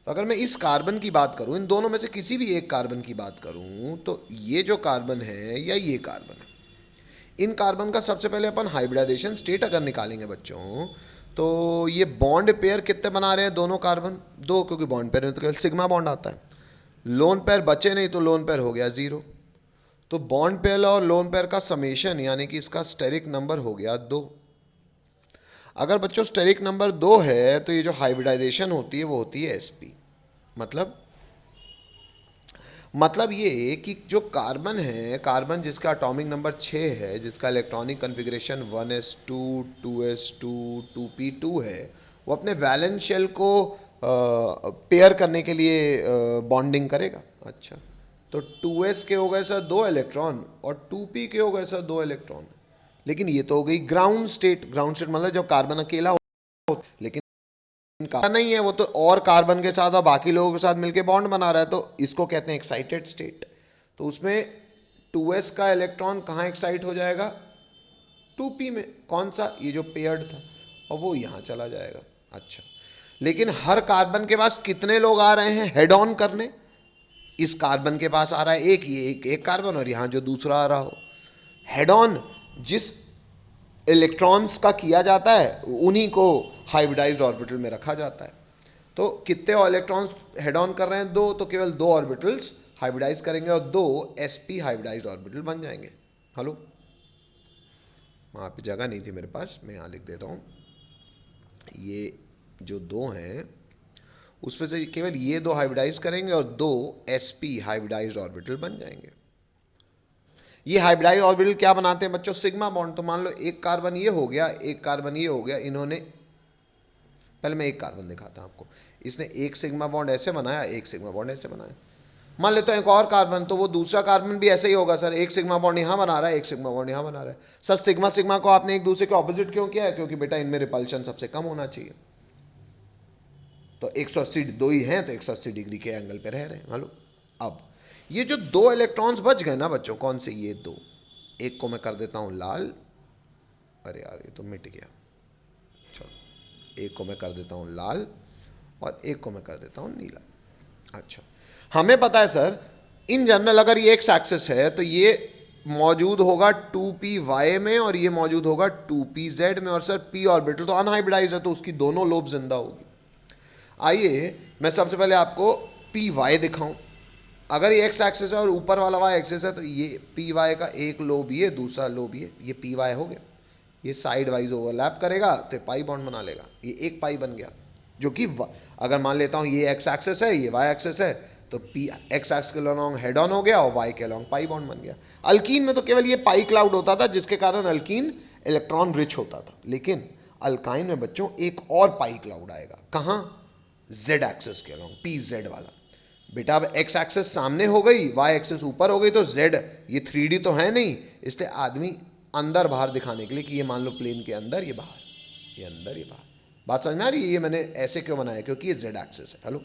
तो अगर मैं इस कार्बन की बात करूँ, इन दोनों में से किसी भी एक कार्बन की बात करूँ, तो ये जो कार्बन है या ये कार्बन है, इन कार्बन का सबसे पहले अपन हाइब्रिडाइजेशन स्टेट अगर निकालेंगे बच्चों, तो ये बॉन्ड पेयर कितने बना रहे हैं दोनों कार्बन, 2, क्योंकि बॉन्ड पेयर में तो केवल सिग्मा बॉन्ड आता है। लोन पेयर बचे नहीं, तो लोन पेयर हो गया 0। तो बॉन्ड पेयर और लोन पेयर का समेशन यानी कि इसका स्टेरिक नंबर हो गया 2। अगर बच्चों स्टेरिक नंबर 2 है तो ये जो हाइब्रिडाइजेशन होती है वो होती है sp। मतलब मतलब ये कि जो कार्बन है, कार्बन जिसका एटॉमिक नंबर 6 है, जिसका electronic configuration 1s2 2s2 2p2 है, वो अपने वैलेंस शेल को पेयर करने के लिए बॉन्डिंग करेगा। अच्छा, तो 2s के हो गए सर 2 इलेक्ट्रॉन और 2p के हो गए सर 2 इलेक्ट्रॉन। लेकिन ये तो हो गई ग्राउंड स्टेट। ग्राउंड स्टेट मतलब जब कार्बन अकेला हो, लेकिन कार्बन नहीं है वो तो, और कार्बन के साथ और बाकी लोगों के साथ मिलके बॉन्ड बना रहा है, तो इसको कहते हैं एक्साइटेड स्टेट। तो उसमें 2s का इलेक्ट्रॉन कहाँ एक्साइट हो जाएगा? 2p में। कौन सा? ये जो पेयर्ड था, और वो यहाँ चला जाएगा। अच्छा, लेकिन हर कार्बन के पास कितने लोग आ रहे हैं हेड ऑन करने? इस कार्बन के पास आ रहा है एक, ये एक कार्बन, और यहाँ जो दूसरा आ रहा हो। हेड ऑन जिस इलेक्ट्रॉन्स का किया जाता है उन्हीं को हाइब्रिडाइज्ड ऑर्बिटल में रखा जाता है। तो कितने इलेक्ट्रॉन्स हेड ऑन कर रहे हैं? 2, तो केवल 2 ऑर्बिटल्स हाइब्रिडाइज करेंगे और 2 sp हाइब्रिडाइज्ड ऑर्बिटल बन जाएंगे। हेलो, वहाँ पे जगह नहीं थी मेरे पास, मैं यहाँ लिख देता हूँ। ये जो 2 हैं उसमें से केवल ये 2 हाइब्रिडाइज करेंगे और 2 sp हाइब्रिडाइज्ड ऑर्बिटल बन जाएंगे। ये हाइब्रिडाइज्ड ऑर्बिटल क्या बनाते हैं बच्चों? Sigma bond. तो मान लो एक कार्बन ये हो गया, एक कार्बन ये हो गया, इन्होंने, पहले मैं एक कार्बन दिखाता हूं आपको। इसने एक सिग्मा बॉन्ड ऐसे बनाया, एक सिग्मा बॉन्ड ऐसे बनाया। मान लेते हैं एक और कार्बन, तो वो दूसरा कार्बन भी ऐसे ही होगा सर, एक सिग्मा बॉन्ड यहाँ बना रहा है, एक सिग्मा बॉन्ड यहाँ बना रहा है। सर सिग्मा सिग्मा को आपने एक दूसरे के ऑपोजिट क्यों किया है? क्योंकि बेटा इनमें रिपल्शन सबसे कम होना चाहिए। तो 180 दो ही हैं, तो 180 डिग्री के एंगल पे रह रहे हैं। हेलो, अब ये जो 2 इलेक्ट्रॉन्स बच गए ना बच्चों, कौन से? ये 2। एक को मैं कर देता हूँ लाल, अरे यार ये तो मिट गया। चलो, एक को मैं कर देता हूँ लाल और एक को मैं कर देता हूँ नीला। अच्छा, हमें पता है सर इन जनरल अगर ये एक्स एक्सिस है तो ये मौजूद होगा 2py में और ये मौजूद होगा 2pz में, और सर p ऑर्बिटल तो अनहाइब्रिडाइज है तो उसकी दोनों लोब जिंदा होगी। आइए मैं सबसे पहले आपको py दिखाऊं। अगर ये एक्स एक्सिस है और ऊपर वाला वाई एक्सिस है तो ये पी वाई का एक लोब ये, दूसरा लोब ये पी वाई हो गया। ये साइड वाइज ओवरलैप करेगा तो पाई बॉन्ड बना लेगा, ये एक पाई बन गया। जो कि अगर मान लेता हूँ ये एक्स एक्सिस है, ये वाई एक्सिस है, तो पी एक्स एक्स के अलॉन्ग हेड ऑन हो गया और वाई के अलॉन्ग पाई बॉन्ड बन गया। अल्कीन में तो केवल ये पाई क्लाउड होता था जिसके कारण अल्कीन इलेक्ट्रॉन रिच होता था, लेकिन अल्काइन में बच्चों एक और पाई क्लाउड आएगा। कहाँ? जेड एक्सिस के अलॉन्ग, पी जेड वाला। बेटा अब एक्स एक्सिस सामने हो गई, वाई एक्सिस ऊपर हो गई, तो जेड, ये 3D तो है नहीं, इसलिए आदमी अंदर बाहर दिखाने के लिए कि ये मान लो प्लेन के अंदर, ये बाहर, ये अंदर, ये बाहर। बात समझ में आ रही है? ये मैंने ऐसे क्यों बनाया? क्योंकि ये जेड एक्सिस है। Hello,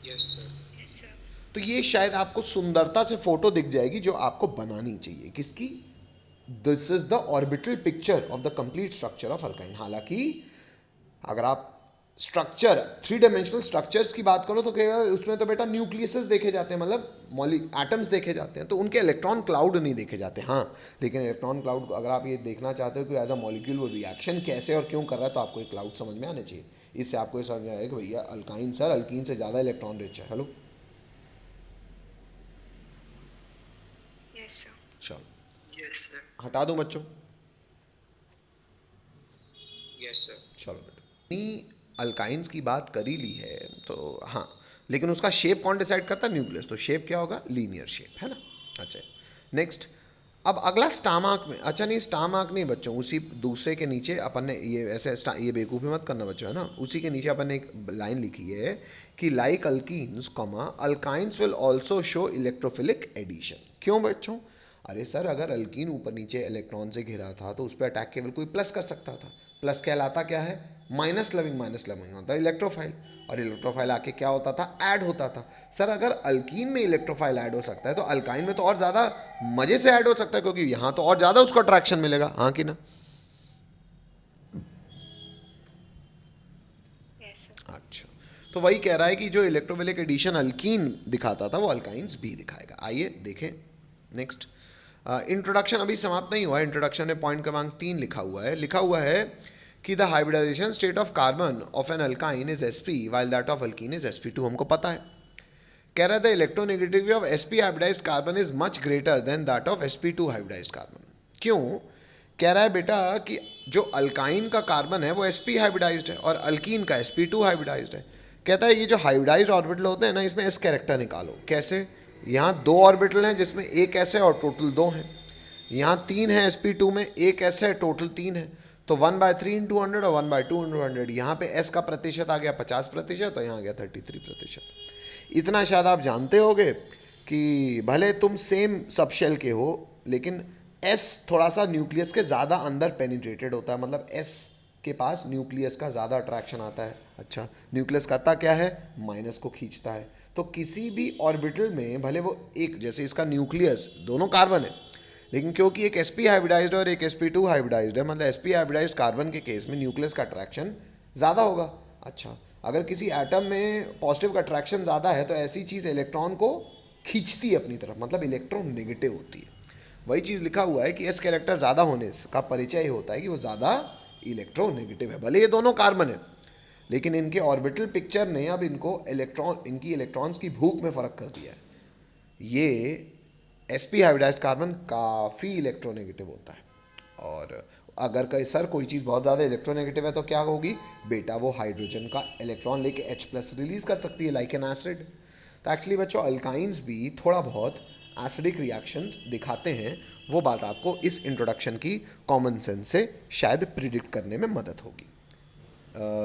yes sir. Yes, sir. तो ये शायद आपको सुंदरता से फोटो दिख जाएगी जो आपको बनानी चाहिए। किसकी? This is the orbital picture of the complete structure of alkyne. हालांकि अगर आप स्ट्रक्चर, 3 डायमेंशनल स्ट्रक्चर्स की बात करो तो केवल उसमें तो बेटा न्यूक्लियसेस देखे जाते हैं, मतलब एटम्स देखे जाते हैं, तो उनके इलेक्ट्रॉन क्लाउड नहीं देखे जाते। हाँ, लेकिन इलेक्ट्रॉन क्लाउड अगर आप ये देखना चाहते हो कि एज अ मॉलिक्यूल वो रिएक्शन कैसे और क्यों कर रहा है, तो आपको एक क्लाउड समझ में आने चाहिए। इससे आपको ये समझ में आएगा कि भैया अल्काइन सर अल्कीन से ज़्यादा इलेक्ट्रॉन रिच है। Hello, Yes, sir. चलो यस सर। हटा दूँ बच्चों? Yes sir. चलो बेटा, अल्काइंस की बात कर ही ली है तो हाँ, लेकिन उसका शेप कौन डिसाइड करता है? न्यूक्लियस। तो शेप क्या होगा? लीनियर शेप, है ना। अच्छा, नेक्स्ट, अब अगला स्टामार्क में। अच्छा नहीं, स्टामार्क नहीं बच्चों, उसी दूसरे के नीचे अपन ने ये ऐसे ये बेवकूफ़ी मत करना बच्चों, है ना। उसी के नीचे अपन ने एक लाइन लिखी है कि like alkenes comma alkynes will also show electrophilic addition. क्यों बच्चों? अरे सर अगर अल्कीन ऊपर नीचे इलेक्ट्रॉन से घिरा था तो उस पर अटैक केवल कोई प्लस कर सकता था। प्लस कहलाता क्या है? माइनस लविंग होता है इलेक्ट्रोफाइल, और इलेक्ट्रोफाइल आके क्या होता था? ऐड होता था। सर अगर अल्कीन में इलेक्ट्रोफाइल ऐड हो सकता है तो अल्काइन में तो और ज़्यादा मज़े से ऐड हो सकता है, क्योंकि यहाँ तो और ज़्यादा उसको अट्रैक्शन मिलेगा। हाँ कि ना? Yes, sir. अच्छा, तो वही कह रहा है कि जो इलेक्ट्रोफिलिक एडिशन अल्कीन दिखाता था वो अल्काइंस भी दिखाएगा। आइए देखें नेक्स्ट। इंट्रोडक्शन अभी समाप्त नहीं हुआ है। इंट्रोडक्शन में पॉइंट क्रमांक 3 लिखा हुआ है कि the hybridisation state of carbon of an alkyne is sp while that of alkene is sp2। हमको पता है। कह रहा है the electronegativity of sp hybridised carbon is much greater than that of sp2 hybridised carbon. क्यों? कह रहा है बेटा कि जो अल्काइन का कार्बन है वो sp हाइब्रिडाइज्ड है और अल्कीन का sp2 हाइब्रिडाइज्ड है। कहता है ये जो हाइब्रिडाइज्ड ऑर्बिटल होते हैं ना, इसमें एस कैरेक्टर निकालो। कैसे? यहाँ 2 ऑर्बिटल हैं जिसमें एक एस है और टोटल 2 हैं। यहाँ 3 है sp2 में, एक एस है, टोटल 3 है। तो 1/3 इंटू 100 और 1/2 इंटू 100। यहाँ पे एस का प्रतिशत आ गया 50% और यहाँ आ गया 33%। इतना शायद आप जानते होगे कि भले तुम सेम सब शेल के हो, लेकिन एस थोड़ा सा न्यूक्लियस के ज़्यादा अंदर पेनिट्रेटेड होता है, मतलब एस के पास न्यूक्लियस का ज़्यादा अट्रैक्शन आता है। अच्छा, न्यूक्लियस करता क्या है? माइनस को खींचता है। तो किसी भी ऑर्बिटल में भले वो एक, जैसे इसका न्यूक्लियस दोनों कार्बन है, लेकिन क्योंकि एक sp हाइब्रिडाइज्ड और एक sp2 हाइब्रिडाइज्ड है, मतलब sp हाइब्रिडाइज्ड कार्बन के केस में न्यूक्लियस का अट्रैक्शन ज़्यादा होगा। अच्छा, अगर किसी एटम में पॉजिटिव का अट्रैक्शन ज़्यादा है तो ऐसी चीज़ इलेक्ट्रॉन को खींचती है अपनी तरफ, मतलब इलेक्ट्रॉन नेगेटिव होती है। वही चीज़ लिखा हुआ है कि एस कैरेक्टर ज़्यादा होने का परिचय होता है कि वो ज़्यादा इलेक्ट्रोनेगेटिव है। भले ये दोनों कार्बन है, लेकिन इनके ऑर्बिटल पिक्चर ने अब इनकी इलेक्ट्रॉन्स की भूख में फ़र्क कर दिया है। ये sp हाइब्रिडाइज्ड कार्बन काफ़ी इलेक्ट्रोनेगेटिव होता है, और अगर कहीं सर कोई चीज़ बहुत ज़्यादा इलेक्ट्रोनेगेटिव है तो क्या होगी बेटा? वो हाइड्रोजन का इलेक्ट्रॉन लेके H+ रिलीज़ कर सकती है, लाइक एन एसिड। तो एक्चुअली बच्चों, अल्काइंस भी थोड़ा बहुत एसिडिक रिएक्शंस दिखाते हैं। वो बात आपको इस इंट्रोडक्शन की कॉमन सेंस से शायद प्रिडिक्ट करने में मदद होगी।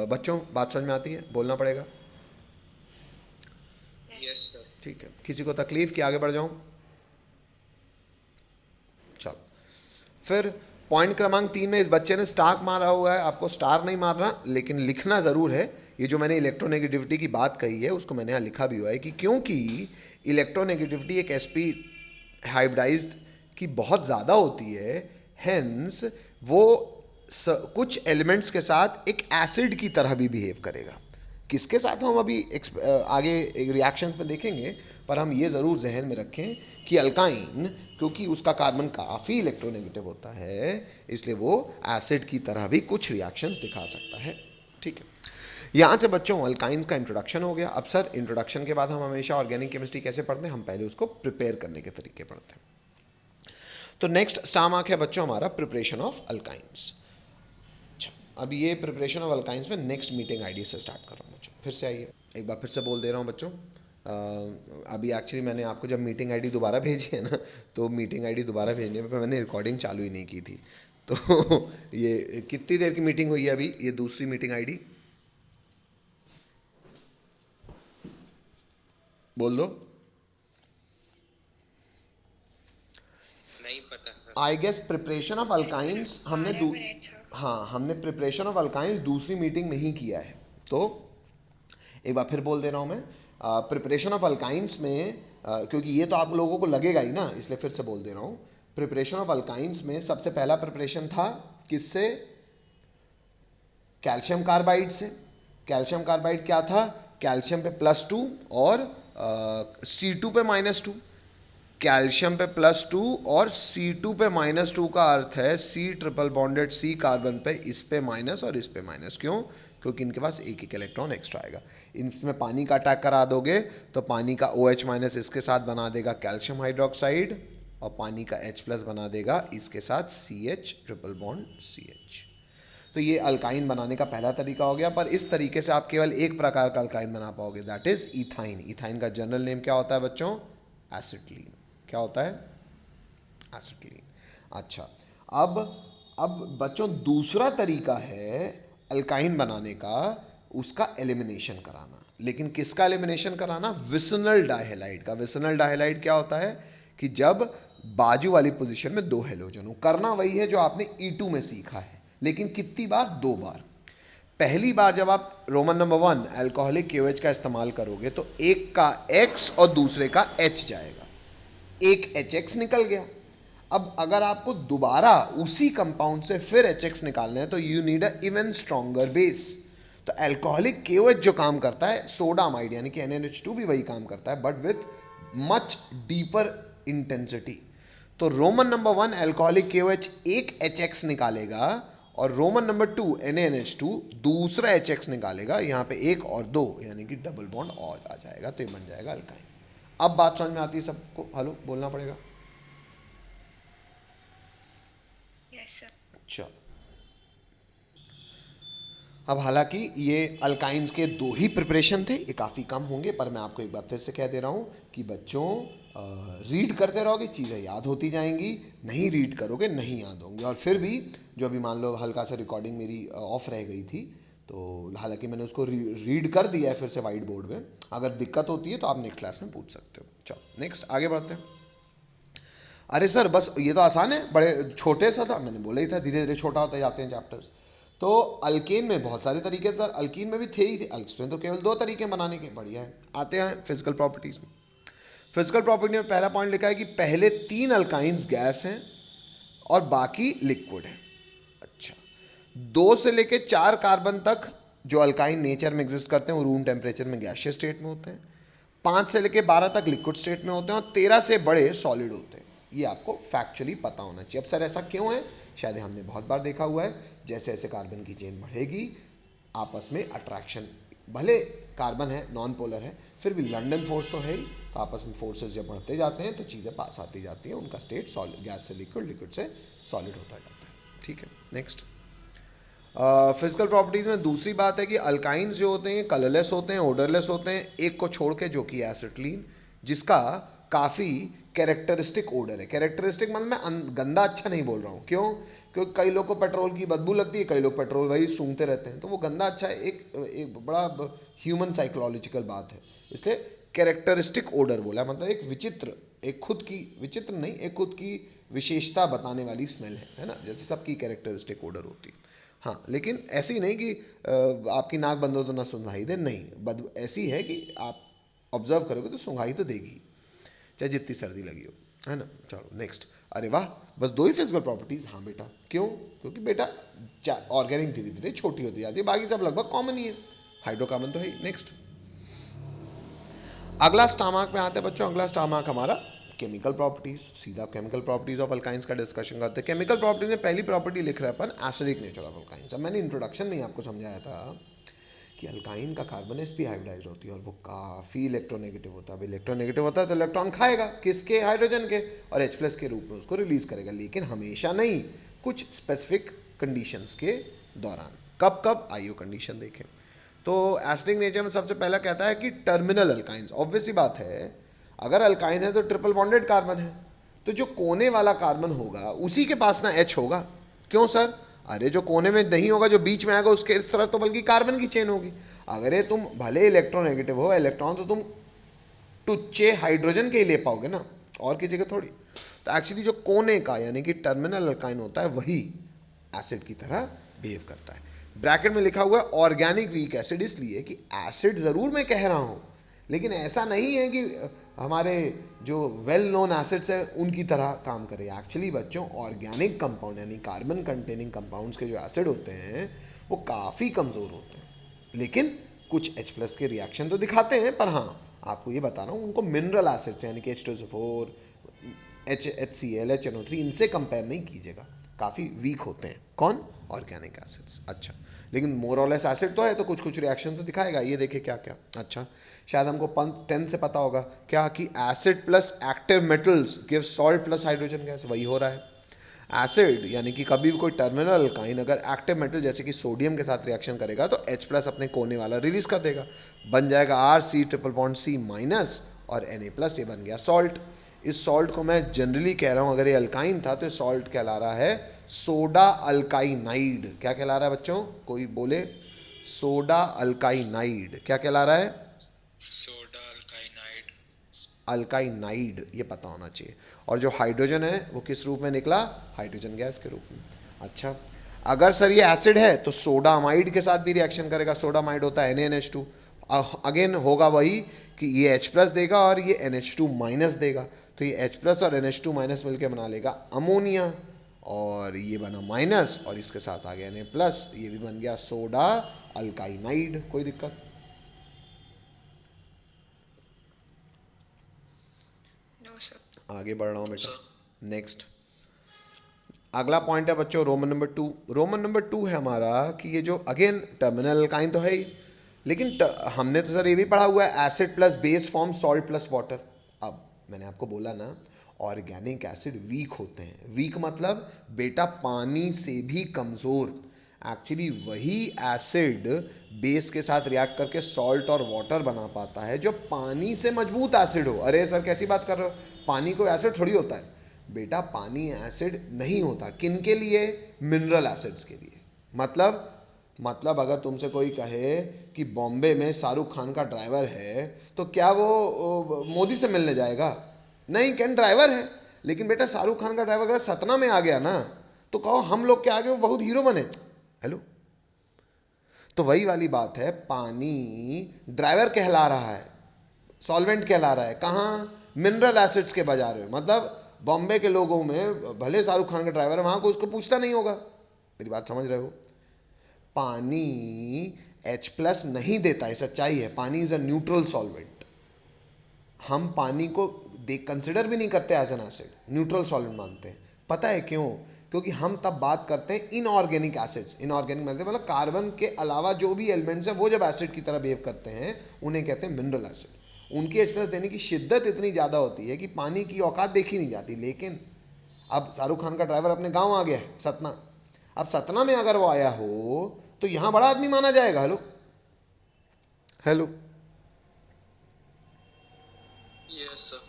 बच्चों, बात समझ में आती है? बोलना पड़ेगा। Yes sir. ठीक है, किसी को तकलीफ कि आगे बढ़ जाऊं? चलो, फिर पॉइंट क्रमांक 3 में इस बच्चे ने स्टार मारा हुआ है। आपको स्टार नहीं मारना, लेकिन लिखना ज़रूर है। ये जो मैंने इलेक्ट्रोनेगेटिविटी की बात कही है उसको मैंने यहाँ लिखा भी हुआ है कि क्योंकि इलेक्ट्रोनेगेटिविटी एक sp हाइब्रिडाइज्ड की बहुत ज़्यादा होती है, हेंस वो कुछ एलिमेंट्स के साथ एक एसिड की तरह भी बिहेव करेगा। किसके साथ हम अभी आगे रिएक्शंस में देखेंगे, पर हम ये ज़रूर जहन में रखें कि अल्काइन, क्योंकि उसका कार्बन काफ़ी इलेक्ट्रोनेगेटिव होता है, इसलिए वो एसिड की तरह भी कुछ रिएक्शंस दिखा सकता है। ठीक है, यहाँ से बच्चों अल्काइंस का इंट्रोडक्शन हो गया। अब सर, इंट्रोडक्शन के बाद हम हमेशा ऑर्गेनिक केमिस्ट्री कैसे पढ़ते हैं? हम पहले उसको प्रिपेयर करने के तरीके पढ़ते हैं। तो नेक्स्ट स्टार मार्क है बच्चों हमारा प्रिपरेशन ऑफ अल्काइंस। अब ये प्रिपरेशन ऑफ अल्काइंस में नेक्स्ट मीटिंग आईडी से स्टार्ट कर रहा हूँ बच्चों। फिर से आइए, एक बार फिर से बोल दे रहा हूँ बच्चों। अभी एक्चुअली मैंने आपको जब मीटिंग आईडी दोबारा भेजी है ना, तो मीटिंग आईडी दोबारा भेजने पर मैंने रिकॉर्डिंग चालू ही नहीं की थी। तो ये कितनी देर की मीटिंग हुई है अभी? ये दूसरी मीटिंग आईडी बोल दो। नहीं पता sir. I guess preparation of alkynes हमने 12 मिनट सर। हाँ, हमने प्रिपरेशन ऑफ अल्काइंस दूसरी मीटिंग में ही किया है। तो एक बार फिर बोल दे रहा हूँ मैं, प्रिपरेशन ऑफ अल्काइंस में क्योंकि ये तो आप लोगों को लगेगा ही ना, इसलिए फिर से बोल दे रहा हूँ। प्रिपरेशन ऑफ अल्काइंस में सबसे पहला प्रिपरेशन था किससे? कैल्शियम कार्बाइड से। कैल्शियम कार्बाइड क्या था? कैल्शियम पे +2 और C2 पे -2। कैल्शियम पे +2 और C2 पे -2 का अर्थ है C triple bonded C carbon पे, इस पे माइनस और इस पे माइनस। क्यों? क्योंकि इनके पास एक एक इलेक्ट्रॉन एक्स्ट्रा आएगा। इसमें पानी का अटैक करा दोगे तो पानी का OH- इसके साथ बना देगा कैल्शियम हाइड्रोक्साइड, और पानी का H+ बना देगा इसके साथ CH ट्रिपल बॉन्ड CH। तो ये अल्काइन बनाने का पहला तरीका हो गया। पर इस तरीके से आप केवल एक प्रकार का अल्काइन बना पाओगे, दैट इज इथाइन। इथाइन का जनरल नेम क्या होता है बच्चों? एसिटिलीन। क्या होता है? एसिटिलीन। अच्छा, अब बच्चों दूसरा तरीका है अल्काइन बनाने का, उसका एलिमिनेशन कराना। लेकिन किसका एलिमिनेशन कराना? विसिनल डाइहैलाइड का। विसिनल डाइहैलाइड क्या होता है कि जब बाजू वाली पोजीशन में 2 हेलोजन हो। करना वही है जो आपने E2 में सीखा है, लेकिन कितनी बार? 2 बार। पहली बार जब आप रोमन नंबर 1 अल्कोहलिक KOH का इस्तेमाल करोगे तो एक का X और दूसरे का H जाएगा, एक HX निकल गया। अब अगर आपको दोबारा उसी कंपाउंड से फिर HX निकालना है तो you need a even stronger base. तो अल्कोहलिक KOH जो काम करता है, सोडा अमाइड यानी कि NaNH2 भी वही काम करता है, but with much deeper intensity. तो रोमन नंबर 1 अल्कोहलिक KOH एक HX निकालेगा, और रोमन नंबर 2 NaNH2 दूसरा HX निकालेगा। यहाँ पे 1 और 2 यानी कि डबल बॉन्ड और आ जाएगा, तो ये बन जाएगा अल्काइन। अब बात समझ में आती है सबको? हेलो, बोलना पड़ेगा। Yes sir. चलो, अब हालांकि ये अल्काइंस के 2 ही प्रिपरेशन थे, ये काफ़ी कम होंगे, पर मैं आपको एक बार फिर से कह दे रहा हूँ कि बच्चों रीड करते रहोगे चीज़ें याद होती जाएंगी, नहीं रीड करोगे नहीं याद होंगी। और फिर भी जो अभी मान लो हल्का सा रिकॉर्डिंग मेरी ऑफ रह गई थी, तो हालांकि मैंने उसको रीड कर दिया है फिर से वाइट बोर्ड में, अगर दिक्कत होती है तो आप नेक्स्ट क्लास में पूछ सकते हो। चलो नेक्स्ट आगे बढ़ते हैं। अरे सर बस ये तो आसान है, बड़े छोटे सा था, मैंने बोला ही था धीरे धीरे छोटा होते जाते हैं चैप्टर्स। तो अल्केन में बहुत सारे तरीके सर, अल्कीन में भी थे ही थे, अल्केन तो केवल 2 तरीके बनाने के, बढ़िया है। आते हैं फिजिकल प्रॉपर्टीज़ में। फिजिकल प्रॉपर्टी में पहला पॉइंट लिखा है कि पहले 3 अल्काइंस गैस हैं और बाकी लिक्विड है। अच्छा, 2 से लेके 4 कार्बन तक जो अल्काइन नेचर में एग्जिस्ट करते हैं वो रूम टेम्परेचर में गैसियस स्टेट में होते हैं, 5 से लेके 12 तक लिक्विड स्टेट में होते हैं और 13 से बड़े सॉलिड होते हैं। ये आपको फैक्चुअली पता होना चाहिए। अब सर ऐसा क्यों है, शायद हमने बहुत बार देखा हुआ है, जैसे जैसे कार्बन की चेन बढ़ेगी आपस में अट्रैक्शन, भले कार्बन है नॉन पोलर है फिर भी लंडन फोर्स तो है ही, तो आपस में फोर्सेस जब बढ़ते जाते हैं तो चीज़ें पास आती जाती हैं, उनका स्टेट सॉलिड, गैस से लिक्विड, लिक्विड से सॉलिड होता जाता है। ठीक है, नेक्स्ट फिजिकल प्रॉपर्टीज़ में दूसरी बात है कि अल्काइंस जो होते हैं कलरलेस होते हैं, ओडरलेस होते हैं, एक को छोड़ के जो कि एसिटिलीन, जिसका काफ़ी कैरेक्टरिस्टिक ओडर है। कैरेक्टरिस्टिक मतलब मैं गंदा अच्छा नहीं बोल रहा हूँ, क्यों? क्योंकि कई लोग को पेट्रोल की बदबू लगती है, कई लोग पेट्रोल वही सूंघते रहते हैं, तो वो गंदा अच्छा है, एक बड़ा ह्यूमन साइकोलॉजिकल बात है, इसलिए कैरेक्टरिस्टिक ओडर बोला, मतलब एक विचित्र, एक खुद की विचित्र नहीं, एक खुद की विशेषता बताने वाली स्मेल है ना, जैसे सबकी कैरेक्टरिस्टिक ओडर होती है। हाँ, लेकिन ऐसी नहीं कि आपकी नाक बंद हो तो ना सुंघाई दे, नहीं, बदबू ऐसी है कि आप ऑब्जर्व करोगे तो सुंघाई तो देगी, चाहे जितनी सर्दी लगी हो, है ना। चलो नेक्स्ट। अरे वाह, बस 2 ही फिजिकल प्रॉपर्टीज़? हाँ बेटा, क्यों? क्योंकि बेटा ऑर्गेनिक धीरे धीरे छोटी होती जाती है, बाकी सब लगभग कॉमन ही है, हाइड्रोकार्बन तो है ही। नेक्स्ट, अगला स्टामार्क में आते हैं बच्चों। अगला स्टामार्क हमारा केमिकल प्रॉपर्टीज, सीधा केमिकल प्रॉपर्टीज ऑफ अल्काइंस का डिस्कशन करते हैं। केमिकल प्रॉपर्टीज में पहली प्रॉपर्टी लिख रहे हैं अपन एसिडिक नेचर ऑफ अल्काइंस। अब मैंने इंट्रोडक्शन में ही आपको समझाया था कि अल्काइन का कार्बन sp हाइब्रिडाइज्ड होती है और वो काफ़ी इलेक्ट्रोनेगेटिव होता है। अब इलेक्ट्रोनेगेटिव होता है तो इलेक्ट्रॉन खाएगा किसके? हाइड्रोजन के, और H+ के रूप में उसको रिलीज करेगा, लेकिन हमेशा नहीं, कुछ स्पेसिफिक कंडीशंस के दौरान। कब कब? आइयो कंडीशन देखें। तो एसिडिक नेचर में सबसे पहला कहता है कि टर्मिनल अल्काइंस, ऑब्वियस सी बात है, अगर अल्काइन है तो ट्रिपल बॉन्डेड कार्बन है, तो जो कोने वाला कार्बन होगा उसी के पास ना H होगा। क्यों सर? अरे जो कोने में नहीं होगा, जो बीच में आएगा उसके इस तरफ तो बल्कि कार्बन की चेन होगी। अगर ये तुम भले इलेक्ट्रोनेगेटिव हो, इलेक्ट्रॉन तो तुम टुच्चे हाइड्रोजन के ही ले पाओगे ना, और किसी का थोड़ी। तो एक्चुअली जो कोने का यानी कि टर्मिनल अल्काइन होता है वही एसिड की तरह बिहेव करता है। ब्रैकेट में लिखा हुआ है ऑर्गेनिक वीक एसिड, इसलिए कि एसिड ज़रूर मैं कह रहा हूँ, लेकिन ऐसा नहीं है कि हमारे जो वेल नोन एसिड्स हैं उनकी तरह काम करे। एक्चुअली बच्चों ऑर्गेनिक कंपाउंड यानी कार्बन कंटेनिंग कंपाउंड्स के जो एसिड होते हैं वो काफ़ी कमज़ोर होते हैं, लेकिन कुछ H+ के रिएक्शन तो दिखाते हैं। पर हाँ, आपको ये बता रहा हूँ उनको मिनरल एसिड्स यानी कि H2SO4, HCl, HNO3 इनसे कंपेयर नहीं कीजिएगा, काफ़ी वीक होते हैं। कौन? Organic acids. अच्छा, लेकिन मोर और लेस एसिड तो है, तो कुछ कुछ रिएक्शन तो दिखाएगा। ये देखिए क्या क्या। अच्छा, शायद हमको 10 से पता होगा क्या कि acid plus active metals give salt plus hydrogen gas, वही हो रहा है। एसिड यानी कि कभी भी कोई टर्मिनल अल्काइन अगर एक्टिव मेटल जैसे कि सोडियम के साथ रिएक्शन करेगा तो H+ अपने कोने वाला रिलीज कर देगा, बन जाएगा RC ट्रिपल बॉन्ड C- और Na+, ये बन गया सॉल्ट। इस सॉल्ट को मैं जनरली कह रहा हूँ, अगर ये अल्काइन था तो ये सॉल्ट कहला रहा है सोडा अल्काइनाइड। क्या कहला रहा है बच्चों? कोई बोले। सोडा अल्काइनाइड क्या कहला रहा है? सोडा अल्काइनाइड। अल्काइनाइड, ये पता होना चाहिए। और जो हाइड्रोजन है वो किस रूप में निकला? हाइड्रोजन गैस के रूप में। अच्छा, अगर सर ये एसिड है तो सोडा अमाइड के साथ भी रिएक्शन करेगा। सोडा अमाइड होता है NaNH2, अगेन होगा वही कि ये H+ देगा और ये NH2- देगा, तो ये H+ और NH2- मिलकर बना लेगा अमोनिया, और ये बना माइनस और इसके साथ आ गया Na+, ये भी बन गया सोडा अल्काइनाइड। कोई दिक्कत? No sir. आगे बढ़ रहा हूँ बेटा। नेक्स्ट, अगला पॉइंट है बच्चों रोमन नंबर 2। रोमन नंबर 2 है हमारा कि ये जो अगेन टर्मिनल अल्काइन तो है ही, लेकिन हमने तो सर ये भी पढ़ा हुआ है acid plus base form salt plus water. अब मैंने आपको बोला ना ऑर्गेनिक एसिड वीक होते हैं। वीक मतलब बेटा पानी से भी कमज़ोर। एक्चुअली वही एसिड बेस के साथ रिएक्ट करके सॉल्ट और वाटर बना पाता है जो पानी से मजबूत एसिड हो। अरे सर कैसी बात कर रहे हो, पानी को एसिड थोड़ी होता है बेटा, पानी एसिड नहीं होता। किन के लिए? मिनरल एसिड्स के लिए। मतलब अगर तुमसे कोई कहे कि बॉम्बे में शाहरुख खान का ड्राइवर है तो क्या वो मोदी से मिलने जाएगा? नहीं, कैन ड्राइवर है, लेकिन बेटा शाहरुख खान का ड्राइवर अगर सतना में आ गया ना तो कहो हम लोग के आगे वो बहुत हीरो बने। हेलो, तो वही वाली बात है, पानी ड्राइवर कहला रहा है, सॉल्वेंट कहला रहा है, कहाँ? मिनरल एसिड्स के बाजार में। मतलब बॉम्बे के लोगों में भले शाहरुख खान का ड्राइवर है, वहाँ कोई उसको पूछता नहीं होगा। मेरी बात समझ रहे हो? पानी H+ नहीं देता है, सच्चाई है। पानी इज अ न्यूट्रल सॉल्वेंट। हम पानी को कंसिडर भी नहीं करते as an acid, neutral solvent मानते हैं। पता है क्यों? क्योंकि हम तब बात करते हैं इनऑर्गेनिक एसिड्स। इनऑर्गेनिक मतलब कार्बन के अलावा जो भी एलिमेंट्स हैं वो जब एसिड की तरह बिहेव करते हैं उन्हें कहते हैं मिनरल एसिड। उनकी H+ देने की शिद्दत इतनी ज़्यादा होती है कि पानी की औकात देखी नहीं जाती। लेकिन अब शाहरुख खान का ड्राइवर अपने गाँव आ गया है, सतना। अब सतना में अगर वो आया हो तो यहाँ बड़ा आदमी माना जाएगा। Hello, yes sir.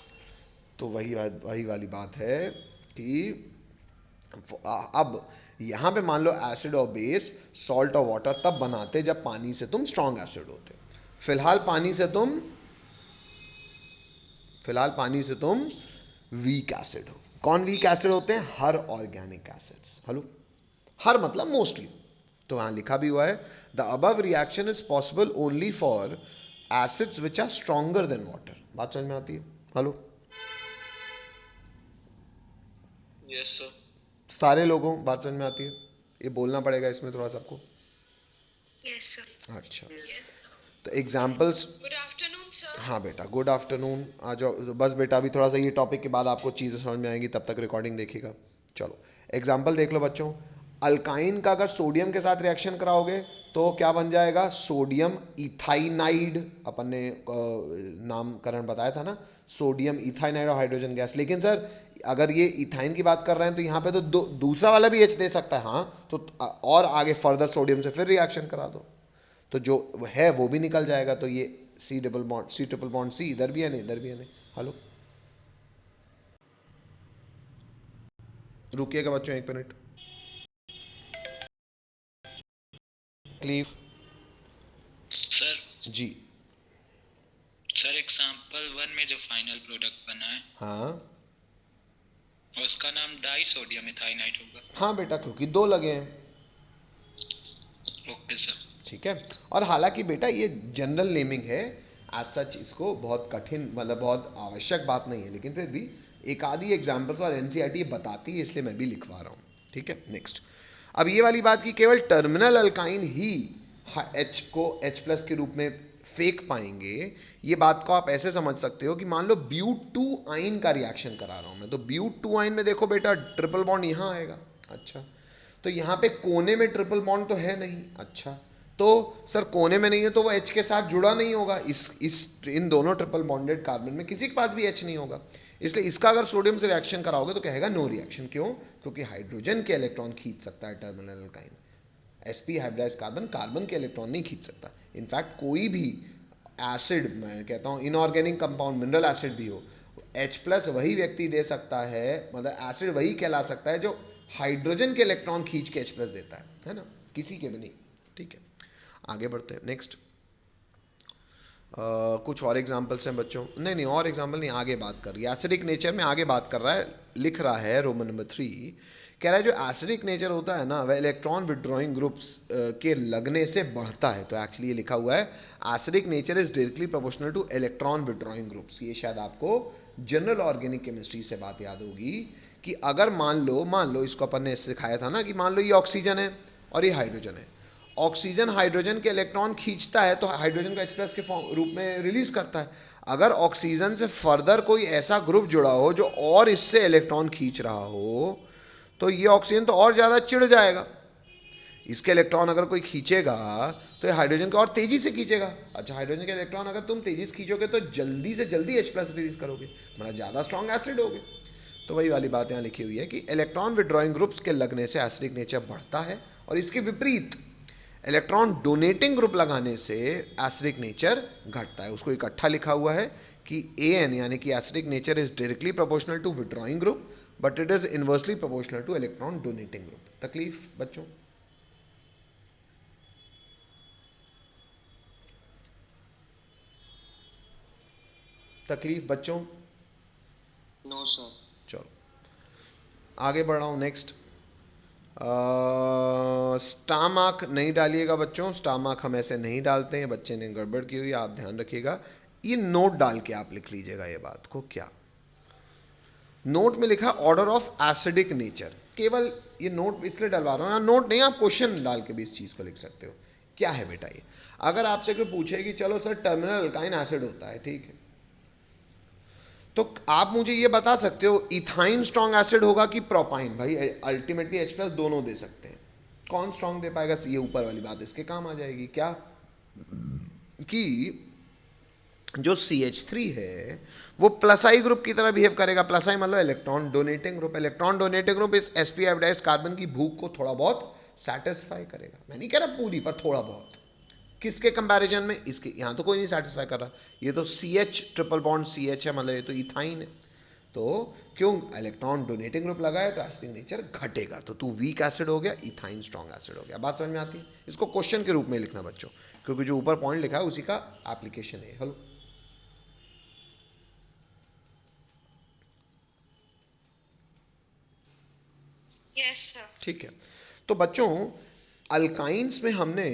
तो वही वाली बात है कि अब यहाँ पे मान लो एसिड और बेस, सॉल्ट और वाटर तब बनाते जब पानी से तुम स्ट्रॉन्ग एसिड होते। फिलहाल पानी से तुम वीक एसिड हो। कौन वीक एसिड होते हैं? हर ऑर्गेनिक एसिड्स। हेलो, हर मतलब मोस्टली। तो वहाँ लिखा भी हुआ है the above reaction is possible only for acids which are stronger than water. बात समझ में आती है? Hello, yes sir. सारे लोगों बात समझ में आती है? ये बोलना पड़ेगा इसमें थोड़ा सबको। Yes, sir. अच्छा, तो एग्जाम्पल्स। Good afternoon, sir. हाँ बेटा, गुड आफ्टरनून। आ जाओ बस बेटा, अभी थोड़ा सा ये टॉपिक के बाद आपको चीज़ें समझ में आएंगी, तब तक रिकॉर्डिंग देखिएगा। चलो एग्जाम्पल देख लो बच्चों। अल्काइन का अगर सोडियम के साथ रिएक्शन कराओगे तो क्या बन जाएगा? सोडियम इथाइनाइड। अपन ने नामकरण बताया था ना, सोडियम इथाइनाइड और हाइड्रोजन गैस। लेकिन सर अगर ये इथाइन की बात कर रहे हैं तो यहाँ पे तो दूसरा वाला भी H दे सकता है। हाँ, तो और आगे फर्दर सोडियम से फिर रिएक्शन करा दो तो जो है वो भी निकल जाएगा। तो ये C ट्रिपल बॉन्ड C, इधर भी है नहीं, इधर भी है नहीं। हेलो, रुकिएगा बच्चों 1 मिनट। क्लीव सर जी। सर एग्जाम्पल 1 में जो फाइनल प्रोडक्ट बना है हाँ उसका नाम डाई सोडियम इथाइनाइड होगा। हाँ बेटा, क्योंकि 2 लगे हैं। Okay sir. ठीक है, और हालांकि बेटा ये जनरल नेमिंग है, एज सच इसको बहुत कठिन मतलब बहुत आवश्यक बात नहीं है, लेकिन फिर भी एक आधी एग्जाम्पल्स और NCERT बताती है, इसलिए मैं भी लिखवा रहा हूँ। ठीक है, नेक्स्ट। अब ये वाली बात की केवल टर्मिनल अल्काइन ही H को H+ के रूप में फेंक पाएंगे, ये बात को आप ऐसे समझ सकते हो कि मान लो ब्यूट 2 आइन का रिएक्शन करा रहा हूँ मैं, तो ब्यूट 2 आइन में देखो बेटा ट्रिपल बॉन्ड यहाँ आएगा। अच्छा, तो यहाँ पे कोने में ट्रिपल बॉन्ड तो है नहीं। अच्छा, तो सर कोने में नहीं है तो वो H के साथ जुड़ा नहीं होगा। इन दोनों ट्रिपल बॉन्डेड कार्बन में किसी के पास भी H नहीं होगा, इसलिए इसका अगर सोडियम से रिएक्शन कराओगे तो कहेगा नो रिएक्शन। क्यों? क्योंकि हाइड्रोजन के इलेक्ट्रॉन खींच सकता है terminal alkyne, sp hybridised carbon के इलेक्ट्रॉन नहीं खींच सकता। इनफैक्ट कोई भी एसिड, मैं कहता हूँ इनऑर्गेनिक कंपाउंड मिनरल एसिड भी हो, H+ वही व्यक्ति दे सकता है, मतलब एसिड वही कहला सकता है जो हाइड्रोजन के इलेक्ट्रॉन खींच के H+ देता है ना, किसी के भी नहीं। ठीक है, आगे बढ़ते हैं। नेक्स्ट कुछ और एग्जाम्पल्स हैं बच्चों। नहीं और एग्जाम्पल नहीं, आगे बात कर रही है एसिडिक नेचर में, आगे बात कर रहा है, लिख रहा है रोमन नंबर 3, कह रहा है जो एसिडिक नेचर होता है ना वह इलेक्ट्रॉन विड्रॉइंग ग्रुप्स के लगने से बढ़ता है। तो एक्चुअली ये लिखा हुआ है acidic nature is directly proportional to electron withdrawing groups. ये शायद आपको जनरल ऑर्गेनिक केमिस्ट्री से बात याद होगी कि अगर मान लो इसको अपन ने सिखाया था ना कि मान लो ये ऑक्सीजन है और ये हाइड्रोजन है, ऑक्सीजन हाइड्रोजन के इलेक्ट्रॉन खींचता है तो हाइड्रोजन का H+ के रूप में रिलीज करता है। अगर ऑक्सीजन से फर्दर कोई ऐसा ग्रुप जुड़ा हो जो और इससे इलेक्ट्रॉन खींच रहा हो तो ये ऑक्सीजन तो और ज़्यादा चिढ़ जाएगा। इसके इलेक्ट्रॉन अगर कोई खींचेगा तो ये हाइड्रोजन को और तेज़ी से खींचेगा। अच्छा, हाइड्रोजन के इलेक्ट्रॉन अगर तुम तेज़ी से खींचोगे तो जल्दी से जल्दी H+ रिलीज करोगे, मतलब ज़्यादा स्ट्रॉन्ग एसिड होगे। तो वही वाली बात यहाँ लिखी हुई है कि इलेक्ट्रॉन विड्रॉइंग ग्रुप्स के लगने से एसिडिक नेचर बढ़ता है, और इसके विपरीत इलेक्ट्रॉन डोनेटिंग ग्रुप लगाने से एसिडिक नेचर घटता है। उसको इकट्ठा लिखा हुआ है कि AN यानी कि acidic nature is directly proportional to withdrawing group but it is inversely proportional to electron donating group. तकलीफ बच्चों? तकलीफ बच्चों? No sir. चलो आगे बढ़ रहा हूँ। नेक्स्ट, स्टार मार्क नहीं डालिएगा बच्चों, स्टार मार्क हम ऐसे नहीं डालते हैं, बच्चे ने गड़बड़ की हुई, आप ध्यान रखिएगा। ये नोट डाल के आप लिख लीजिएगा ये बात को। क्या नोट में लिखा ऑर्डर ऑफ एसिडिक नेचर, केवल ये नोट इसलिए डलवा रहा हूँ, यहाँ नोट नहीं, आप क्वेश्चन डाल के भी इस चीज़ को लिख सकते हो। क्या है बेटा ये, अगर आपसे कोई पूछे कि चलो सर टर्मिनल अल्काइन एसिड होता है, ठीक है, तो आप मुझे ये बता सकते हो इथाइन स्ट्रॉन्ग एसिड होगा कि प्रोपाइन? भाई अल्टीमेटली H+ दोनों दे सकते हैं, कौन स्ट्रॉन्ग दे पाएगा? ये ऊपर वाली बात इसके काम आ जाएगी। क्या कि जो CH3 है वो प्लस आई ग्रुप की तरह बिहेव करेगा। प्लस आई मतलब electron donating group. Electron donating group इस sp हाइब्रिडाइज्ड कार्बन की भूख को थोड़ा बहुत सेटिस्फाई करेगा। मैं नहीं कह रहा पूरी, पर थोड़ा बहुत। किसके कंपैरिजन में? इसके। यहाँ तो कोई नहीं सेटिस्फाई कर रहा, ये तो CH ट्रिपल बॉन्ड CH है, मतलब ये तो इथाइन है। तो क्यों? इलेक्ट्रॉन डोनेटिंग ग्रुप लगा है तो एसिडिक नेचर घटेगा, तो तू वीक एसिड हो गया, इथाइन स्ट्रॉन्ग एसिड हो गया। बात समझ में आती है? इसको क्वेश्चन के रूप में लिखना बच्चों, क्योंकि जो ऊपर पॉइंट लिखा है उसी का एप्लीकेशन है। Hello, yes sir. ठीक है। तो बच्चों अल्काइंस में हमने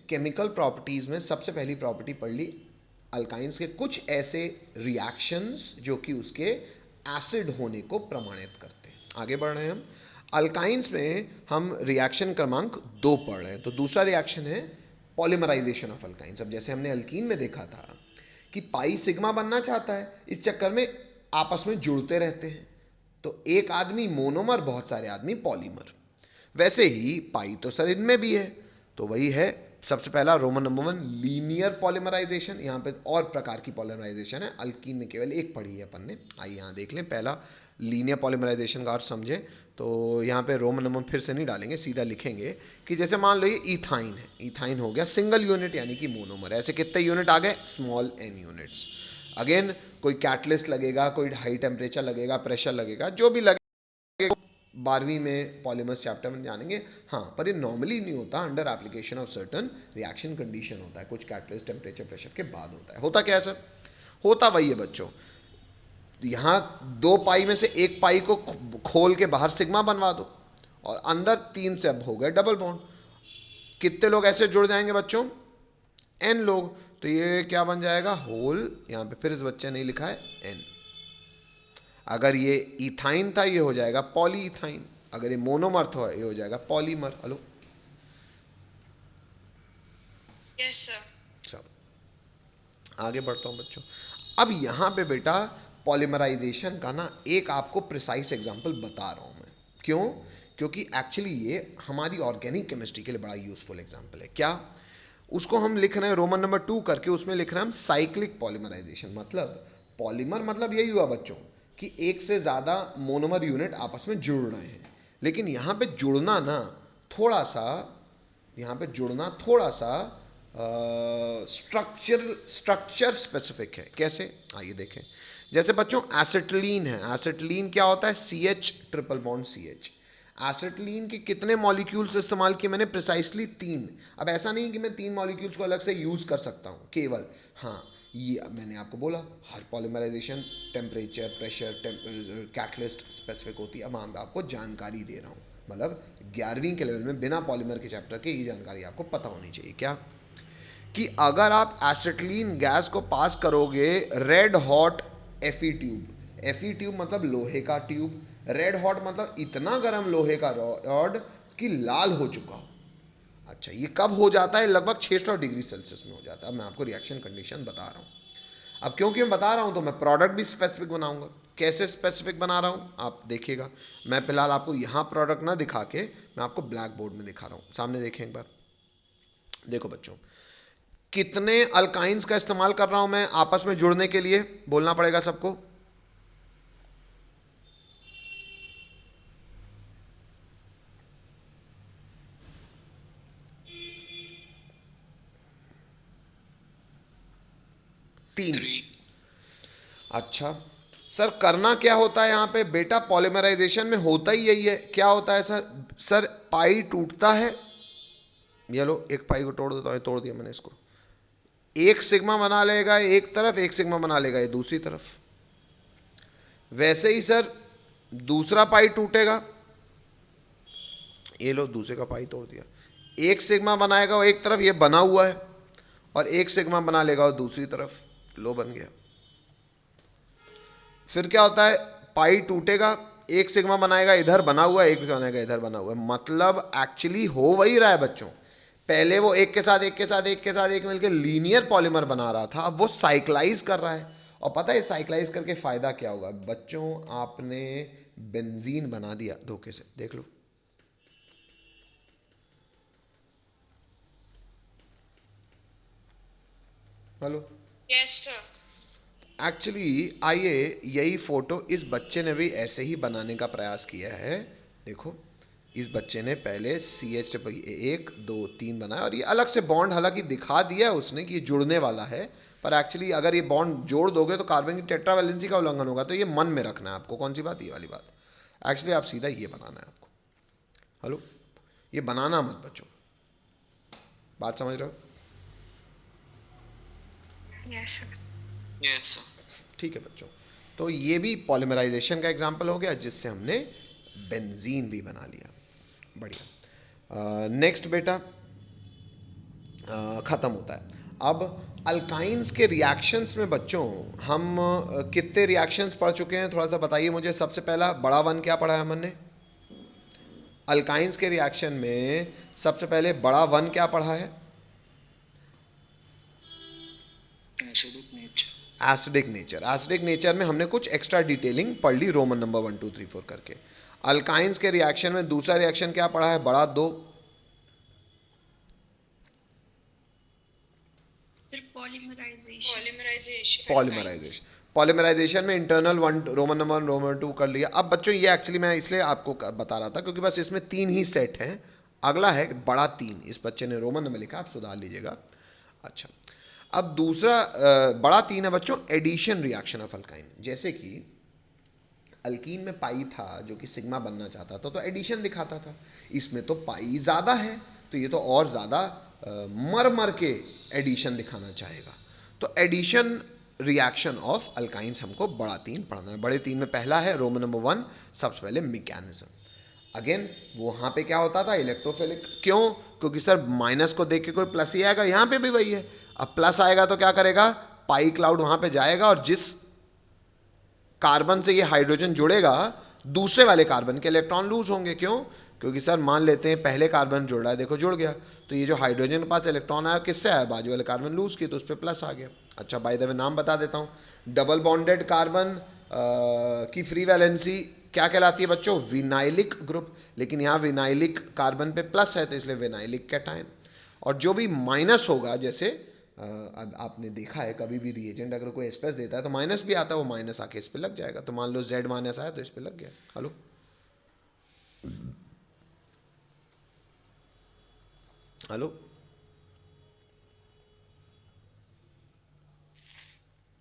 केमिकल प्रॉपर्टीज़ में सबसे पहली प्रॉपर्टी पढ़ ली अल्काइंस के कुछ ऐसे रिएक्शंस जो कि उसके एसिड होने को प्रमाणित करते हैं। आगे बढ़ रहे हैं हम। अल्काइंस में हम रिएक्शन क्रमांक 2 पढ़ रहे हैं। तो दूसरा रिएक्शन है पॉलीमराइजेशन ऑफ अल्काइंस। अब जैसे हमने अल्कीन में देखा था कि पाई सिग्मा बनना चाहता है, इस चक्कर में आपस में जुड़ते रहते हैं, तो एक आदमी मोनोमर, बहुत सारे आदमी पॉलीमर। वैसे ही पाई तो सर इनमें भी है, तो वही है सबसे पहला रोमन नंबर 1 लीनियर पॉलीमराइजेशन। यहाँ पे और प्रकार की पॉलीमराइजेशन है, अल्कीन में केवल एक पढ़ी है अपन ने। आइए यहाँ देख लें। पहला लीनियर पॉलीमराइजेशन का अर्थ समझें तो यहाँ पे रोमन नंबर फिर से नहीं डालेंगे, सीधा लिखेंगे कि जैसे मान लो ये इथाइन है, इथाइन हो गया सिंगल यूनिट यानी कि मोनोमर। ऐसे कितने यूनिट आ गए? Small n units. अगेन कोई कैटलिस्ट लगेगा, कोई हाई टेम्परेचर लगेगा, प्रेशर लगेगा, जो भी लगेगा 12वीं में पॉलीमर्स चैप्टर में जानेंगे। हाँ, पर ये नॉर्मली नहीं होता, under application of certain reaction condition होता है, कुछ कैटलिस्ट टेम्परेचर प्रेशर के बाद होता है। होता क्या है सर? होता वही है बच्चों, यहाँ 2 पाई में से 1 पाई को खोल के बाहर सिग्मा बनवा दो और अंदर 3 से अब हो गए डबल बॉन्ड। कितने लोग ऐसे जुड़ जाएंगे बच्चों? n लोग। तो ये क्या बन जाएगा? होल। यहाँ पे फिर इस बच्चे ने लिखा है n। अगर ये इथाइन था ये हो जाएगा पॉलीइथाइन, अगर ये मोनोमर था ये हो जाएगा पॉलीमर। Hello, yes sir. चलो आगे बढ़ता हूँ बच्चों। अब यहाँ पे बेटा पॉलीमराइजेशन का ना एक आपको प्रिसाइज एग्जांपल बता रहा हूँ मैं। क्यों? क्योंकि एक्चुअली ये हमारी ऑर्गेनिक केमिस्ट्री के लिए बड़ा यूजफुल एग्जांपल है। क्या? उसको हम लिख रहे हैं रोमन नंबर 2 करके, उसमें लिख रहे हैं हम साइक्लिक पॉलीमराइजेशन। मतलब पॉलीमर मतलब यही हुआ बच्चों कि एक से ज़्यादा मोनोमर यूनिट आपस में जुड़ रहे हैं, लेकिन यहाँ पे जुड़ना ना थोड़ा सा, यहाँ पे जुड़ना थोड़ा सा स्ट्रक्चर स्पेसिफिक है। कैसे? आइए देखें। जैसे बच्चों एसिटिलीन है, एसिटिलीन क्या होता है? CH triple bond CH। Acetylene के कितने मॉलिक्यूल्स इस्तेमाल किए मैंने? प्रिसाइसली 3। अब ऐसा नहीं कि मैं 3 मॉलिक्यूल्स को अलग से यूज़ कर सकता हूँ केवल, हाँ ये मैंने आपको बोला हर polymerisation temperature, pressure, catalyst specific होती है। अब मैं आपको जानकारी दे रहा हूँ, मतलब 11वीं के लेवल में बिना पॉलीमर के चैप्टर के ये जानकारी आपको पता होनी चाहिए। क्या? कि अगर आप एसिटिलीन गैस को पास करोगे red hot Fe tube, Fe tube मतलब लोहे का ट्यूब, रेड हॉट मतलब इतना गर्म लोहे का रॉड कि लाल हो चुका हो। अच्छा, ये कब हो जाता है? लगभग 600 डिग्री सेल्सियस में हो जाता है। अब मैं आपको रिएक्शन कंडीशन बता रहा हूँ। अब क्योंकि मैं बता रहा हूँ तो मैं प्रोडक्ट भी स्पेसिफिक बनाऊंगा। कैसे स्पेसिफिक बना रहा हूँ आप देखिएगा। मैं फिलहाल आपको यहाँ प्रोडक्ट ना दिखा के मैं आपको ब्लैक बोर्ड में दिखा रहा हूँ। सामने देखें एक बार। देखो बच्चों, कितने अल्काइंस का इस्तेमाल कर रहा हूँ मैं आपस में जुड़ने के लिए? बोलना पड़ेगा सबको। 3। 3. अच्छा सर, करना क्या होता है यहाँ पे बेटा? पॉलीमराइजेशन में होता ही यही है। क्या होता है सर? सर पाई टूटता है, ये लो एक पाई को तोड़ देता हूँ, तोड़ दिया मैंने इसको। एक सिग्मा बना लेगा एक तरफ, एक सिग्मा बना लेगा ये दूसरी तरफ। वैसे ही सर दूसरा पाई टूटेगा, ये लो दूसरे का पाई तोड़ दिया। एक सिग्मा बनाएगा वो एक तरफ, ये बना हुआ है, और एक सिग्मा बना लेगा वो दूसरी तरफ, लो बन गया। फिर क्या होता है? पाई टूटेगा, एक सिग्मा बनाएगा इधर बना हुआ है, एक बनाएगा इधर बना हुआ है। मतलब एक्चुअली हो वही रहा है बच्चों। पहले वो एक के साथ एक के साथ एक के साथ एक मिलकर लीनियर पॉलीमर बना रहा था, अब वो साइक्लाइज कर रहा है। और पता है साइक्लाइज करके फायदा क्या होगा बच्चों? आपने बेंजीन बना दिया धोखे से, देख लो। हेलो। Yes, sir. एक्चुअली आइए यही फोटो इस बच्चे ने भी ऐसे ही बनाने का प्रयास किया है। देखो इस बच्चे ने पहले CH 1 2 3 बनाया, और ये अलग से बॉन्ड हालांकि दिखा दिया उसने कि ये जुड़ने वाला है, पर एक्चुअली अगर ये बॉन्ड जोड़ दोगे तो कार्बन की टेट्रावैलेंसी का उल्लंघन होगा। तो ये मन में रखना है आपको। कौन सी बात? ये वाली बात। एक्चुअली आप सीधा ये बनाना है आपको। हेलो, ये बनाना मत बच्चों, बात समझ रहे हो? Yes, sir. Yes, sir. ठीक है बच्चों, तो ये भी पॉलीमराइजेशन का एग्जाम्पल हो गया जिससे हमने बेंजीन भी बना लिया। बढ़िया। नेक्स्ट बेटा ख़त्म होता है। अब अल्काइंस के रिएक्शंस में बच्चों हम कितने रिएक्शंस पढ़ चुके हैं? थोड़ा सा बताइए मुझे। सबसे पहला बड़ा वन क्या पढ़ा है हमने? अल्काइंस के रिएक्शन में सबसे पहले बड़ा वन क्या पढ़ा है? Acidic nature. Acidic nature. Acidic nature में हमने कुछ एक्स्ट्रा डिटेलिंग पढ़ ली रोमन नंबर 1 2 3 4 करके। अल्काइंस के रिएक्शन में दूसरा रिएक्शन क्या पढ़ा है? बड़ा 2। Sir, polymerization. पॉलीमराइजेशन। पॉलीमराइजेशन में इंटरनल 1 रोमन नंबर 1 रोमन 2 कर लिया। अब बच्चों ये एक्चुअली मैं इसलिए आपको बता रहा था क्योंकि बस इसमें 3 ही सेट हैं। अगला है बड़ा 3। इस बच्चे ने रोमन नंबर लिखा, आप सुधार लीजिएगा। अच्छा, अब दूसरा बड़ा 3 है बच्चों एडिशन रिएक्शन ऑफ अल्काइन। जैसे कि अल्कीन में पाई था जो कि सिग्मा बनना चाहता था तो एडिशन दिखाता था। इसमें तो पाई ज़्यादा है तो ये तो और ज़्यादा मर मर के एडिशन दिखाना चाहेगा। तो एडिशन रिएक्शन ऑफ अल्काइंस हमको बड़ा 3 पढ़ना है। बड़े 3 में पहला है रोमन नंबर 1, सबसे पहले मैकेनिज्म। अगेन वहाँ पे क्या होता था? इलेक्ट्रोफिलिक। क्यों? क्योंकि सर माइनस को देख के कोई प्लस ही आएगा, यहाँ पे भी वही है। अब प्लस आएगा तो क्या करेगा? पाई क्लाउड वहाँ पे जाएगा और जिस कार्बन से ये हाइड्रोजन जुड़ेगा दूसरे वाले कार्बन के इलेक्ट्रॉन लूज होंगे। क्यों? क्योंकि सर मान लेते हैं पहले कार्बन जुड़ रहा है, देखो जुड़ गया, तो ये जो हाइड्रोजन के पास इलेक्ट्रॉन आया किससे आया? बाजू वाले कार्बन लूज की, तो उस पर प्लस आ गया। अच्छा बाय द वे नाम बता देता हूँ, डबल बॉन्डेड कार्बन की फ्री वैलेंसी क्या कहलाती है बच्चों? Vinylic group. लेकिन यहाँ विनाइलिक कार्बन पे प्लस है तो इसलिए विनाइलिक कैटायन। और जो भी माइनस होगा, जैसे अब आपने देखा है कभी भी रिएजेंट अगर कोई एक्सप्रेस देता है तो माइनस भी आता है, वो माइनस आके इस पे लग जाएगा। तो मान लो Z माइनस आया तो इस पे लग गया। Hello, hello,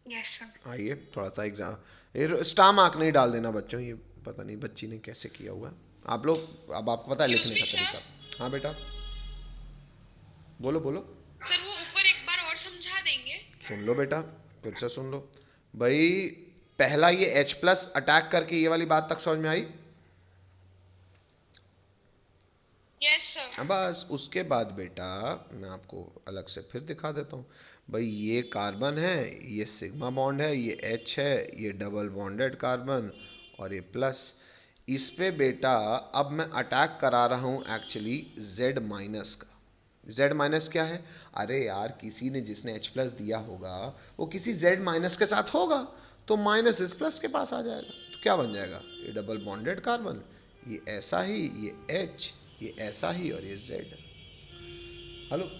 Yes, sir. आइए थोड़ा सा एग्जाम, ये स्टार मार्क नहीं डाल देना बच्चों, ये पता नहीं बच्ची ने कैसे किया हुआ है। आप लोग अब आपको पता है लिखने का Excuse me, तरीका। हाँ बेटा बोलो बोलो। सर वो ऊपर एक बार और समझा देंगे? सुन लो बेटा, फिर से सुन लो भाई। पहला ये H प्लस अटैक करके ये वाली बात तक समझ में आई? Yes, sir. बस उसके बाद बेटा मैं आपको अलग से फिर दिखा देता हूँ। भाई ये कार्बन है, ये सिग्मा बॉन्ड है, ये H है, ये डबल बॉन्डेड कार्बन और ये प्लस। इस पे बेटा अब मैं अटैक करा रहा हूँ एक्चुअली Z माइनस का। Z माइनस क्या है? अरे यार किसी ने जिसने H प्लस दिया होगा वो किसी Z माइनस के साथ होगा, तो माइनस इस प्लस के पास आ जाएगा। तो क्या बन जाएगा? ये डबल बॉन्डेड कार्बन, ये ऐसा ही, ये H, ये ऐसा ही और ये Z। Hello,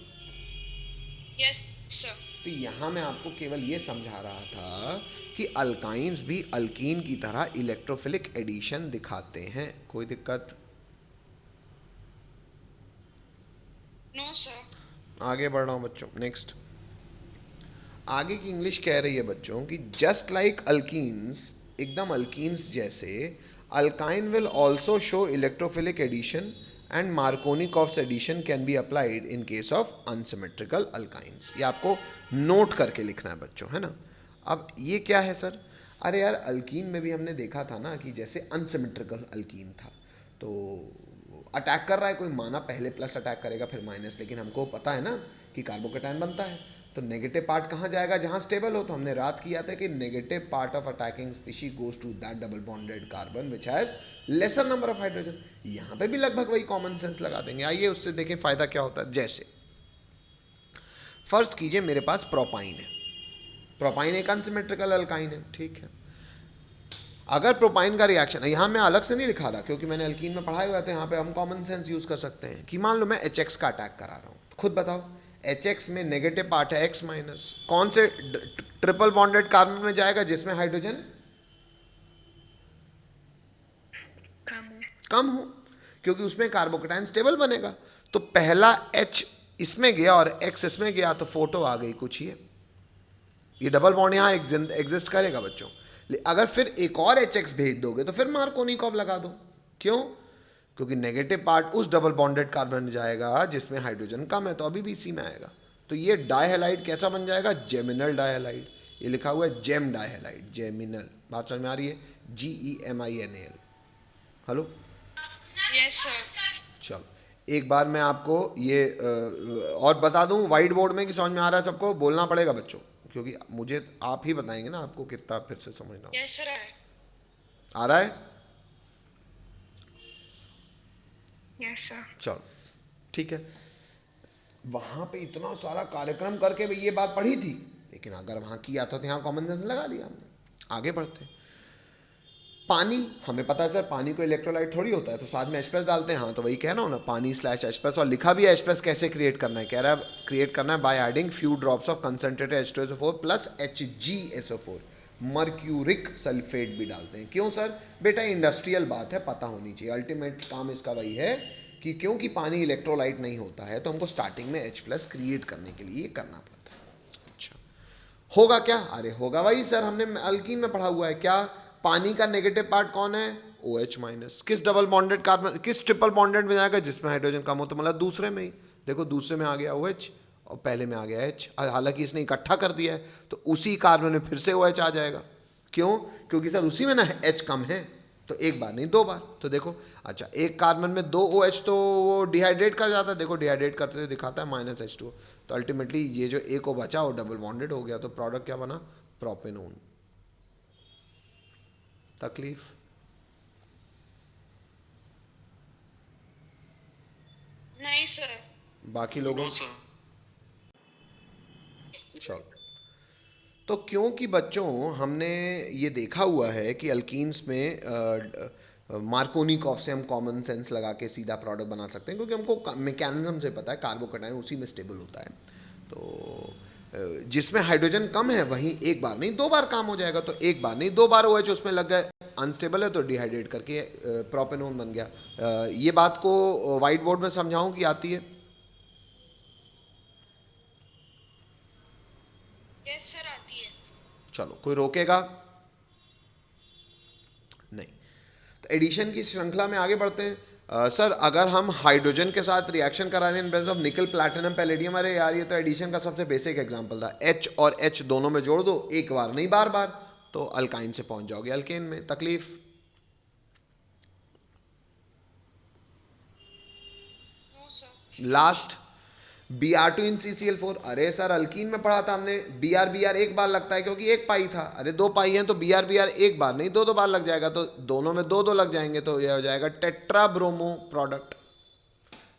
Yes, sir. तो यहाँ मैं आपको केवल ये समझा रहा था कि अल्काइंस भी अल्कीन की तरह इलेक्ट्रोफिलिक एडिशन दिखाते हैं। कोई दिक्कत? No, sir. आगे बढ़ रहा हूँ बच्चों। नेक्स्ट, आगे की इंग्लिश कह रही है बच्चों कि जस्ट लाइक अल्कीन्स, एकदम अल्कीन्स जैसे, alkyne will also show electrophilic addition and Markovnikov's addition can be applied in case of unsymmetrical alkynes. ये आपको नोट करके लिखना है बच्चों, है ना। अब ये क्या है सर? अरे यार, अल्कीन में भी हमने देखा था ना कि जैसे अनसिमेट्रिकल अल्कीन था, तो अटैक कर रहा है कोई, माना पहले प्लस अटैक करेगा फिर माइनस, लेकिन हमको पता है ना कि कार्बोकेटायन बनता है, तो नेगेटिव पार्ट कहाँ जाएगा? जहाँ स्टेबल हो। तो हमने रात किया था कि negative part of attacking species goes to that double bonded carbon which has lesser number of hydrogen. यहाँ पे भी लगभग वही कॉमन सेंस लगा देंगे। आइए उससे देखें फायदा क्या होता है। जैसे फर्ज कीजिए मेरे पास प्रोपाइन है, प्रोपाइन एक अनसिमेट्रिकल अल्काइन है, ठीक है। अगर प्रोपाइन का रिएक्शन है, यहाँ मैं अलग से नहीं लिखा रहा क्योंकि मैंने अल्कीन में पढ़ाया हुआ था, यहाँ पे हम कॉमन सेंस यूज कर सकते हैं कि मान लो मैं HX का अटैक करा रहा हूँ, खुद बताओ HX में नेगेटिव पार्ट है X माइनस, कौन से ट्रिपल बॉन्डेड कार्बन में जाएगा जिसमें हाइड्रोजन कम हो, क्योंकि उसमें कार्बोकेटायन स्टेबल बनेगा। तो पहला H इसमें गया और X इसमें गया तो फोटो आ गई कुछ ये डबल बॉन्ड यहाँ एग्जिस्ट करेगा बच्चों। अगर फिर एक और HX भेज दोगे तो फिर मार्कोनिकॉव लगा दो। क्यों? क्योंकि नेगेटिव पार्ट उस डबल बॉन्डेड कार्बन में जाएगा जिसमें हाइड्रोजन कम है, तो अभी भी इसी में आएगा। तो ये डायहेलाइड कैसा बन जाएगा? जेमिनल डायहेलाइड। ये लिखा हुआ है जेम डायहेलाइड, जेमिनल। बात समझ में आ रही है? GEMINAL। Hello, yes sir. चलो एक बार मैं आपको ये और बता दूं वाइट बोर्ड में कि समझ में आ रहा है सबको? बोलना पड़ेगा बच्चों, क्योंकि मुझे आप ही बताएंगे ना आपको कितना फिर से समझना हो। Yes sir. आ रहा है? Yes sir. चलो ठीक है। वहां पे इतना सारा कार्यक्रम करके भी ये बात पढ़ी थी, लेकिन अगर वहां किया था तो यहाँ कॉमन सेंस लगा लिया हमने। आगे बढ़ते हैं। पानी, हमें पता है सर पानी को इलेक्ट्रोलाइट थोड़ी होता है, तो साथ में H+ डालते हैं। हाँ, तो वही कह रहा हूँ ना, पानी /H+। और लिखा भी है H+ कैसे क्रिएट करना है, कह रहा है क्रिएट करना है by adding few drops of concentrated H2SO4 plus HgSO4। Mercuric sulphate भी डालते हैं। क्यों सर? बेटा इंडस्ट्रियल बात है, पता होनी चाहिए। अल्टीमेट काम इसका वही है कि क्योंकि पानी इलेक्ट्रोलाइट नहीं होता है, तो हमको स्टार्टिंग में H+ क्रिएट करने के लिए करना पड़ता है। अच्छा, होगा क्या? अरे होगा वही सर, हमने अल्कीन में पढ़ा हुआ है। क्या? पानी का नेगेटिव पार्ट कौन है? OH-। किस डबल बॉन्डेड कार्बन, किस ट्रिपल बॉन्डेड में जाएगा? जिसमें हाइड्रोजन कम हो, तो मतलब दूसरे में ही। देखो दूसरे में आ गया OH और पहले में आ गया H। हालांकि इसने इकट्ठा कर दिया है, तो उसी कार्बन में फिर से OH आ जाएगा। क्यों? क्योंकि सर उसी में ना H कम है, तो एक बार नहीं दो बार। तो देखो, अच्छा एक कार्बन में 2 OH तो वो डिहाइड्रेट कर जाता है। देखो डिहाइड्रेट करते हुए दिखाता है -H2O। तो अल्टीमेटली ये जो एक O बचा वो डबल बॉन्डेड हो गया, तो प्रोडक्ट क्या बना? प्रोपेनोन। तकलीफ? नहीं सर। बाकी लोगों? चलो, तो क्योंकि बच्चों हमने ये देखा हुआ है कि अल्कीन्स में मार्कोनिकॉफ से हम कॉमन सेंस लगा के सीधा प्रोडक्ट बना सकते हैं, क्योंकि हमको मैकेनिज्म से पता है कार्बोकेटायन उसी में स्टेबल होता है। तो जिसमें हाइड्रोजन कम है वहीं एक बार नहीं 2 बार काम हो जाएगा। तो एक बार नहीं 2 बार OH उसमें लग गए, अनस्टेबल है तो डिहाइड्रेट करके प्रोपेनोन बन गया। ये बात को वाइट बोर्ड में समझाऊं कि आती है? यस सर, आती है। चलो, कोई रोकेगा नहीं। तो एडिशन की श्रृंखला में आगे बढ़ते हैं। सर अगर हम हाइड्रोजन के साथ रिएक्शन करा दें इन प्रेजेंस ऑफ निकल, प्लैटिनम, पैलेडियम, अरे यार ये तो एडिशन का सबसे बेसिक एग्जांपल था। H और H दोनों में जोड़ दो, एक बार नहीं बार बार, तो अल्काइन से पहुंच जाओगे अल्केन में। तकलीफ? No sir. Last Br2 in CCl4। अरे सर अल्कीन में पढ़ा था हमने, Br एक बार लगता है क्योंकि एक पाई था। अरे 2 पाई हैं तो Br एक बार नहीं 2 बार लग जाएगा, तो दोनों में 2 लग जाएंगे, तो यह हो जाएगा टेट्रा ब्रोमो प्रोडक्ट।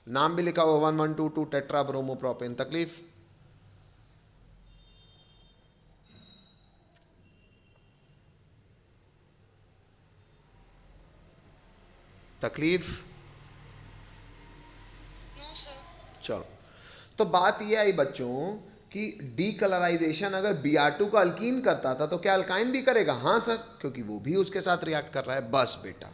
नाम भी लिखा हुआ 1122 टेट्रा ब्रोमो प्रोपेन। तकलीफ? तकलीफ? No sir. चलो, तो बात ये आई बच्चों कि डीकलराइजेशन अगर Br2 का अल्कीन करता था तो क्या अल्काइन भी करेगा? हाँ सर, क्योंकि वो भी उसके साथ रिएक्ट कर रहा है। बस बेटा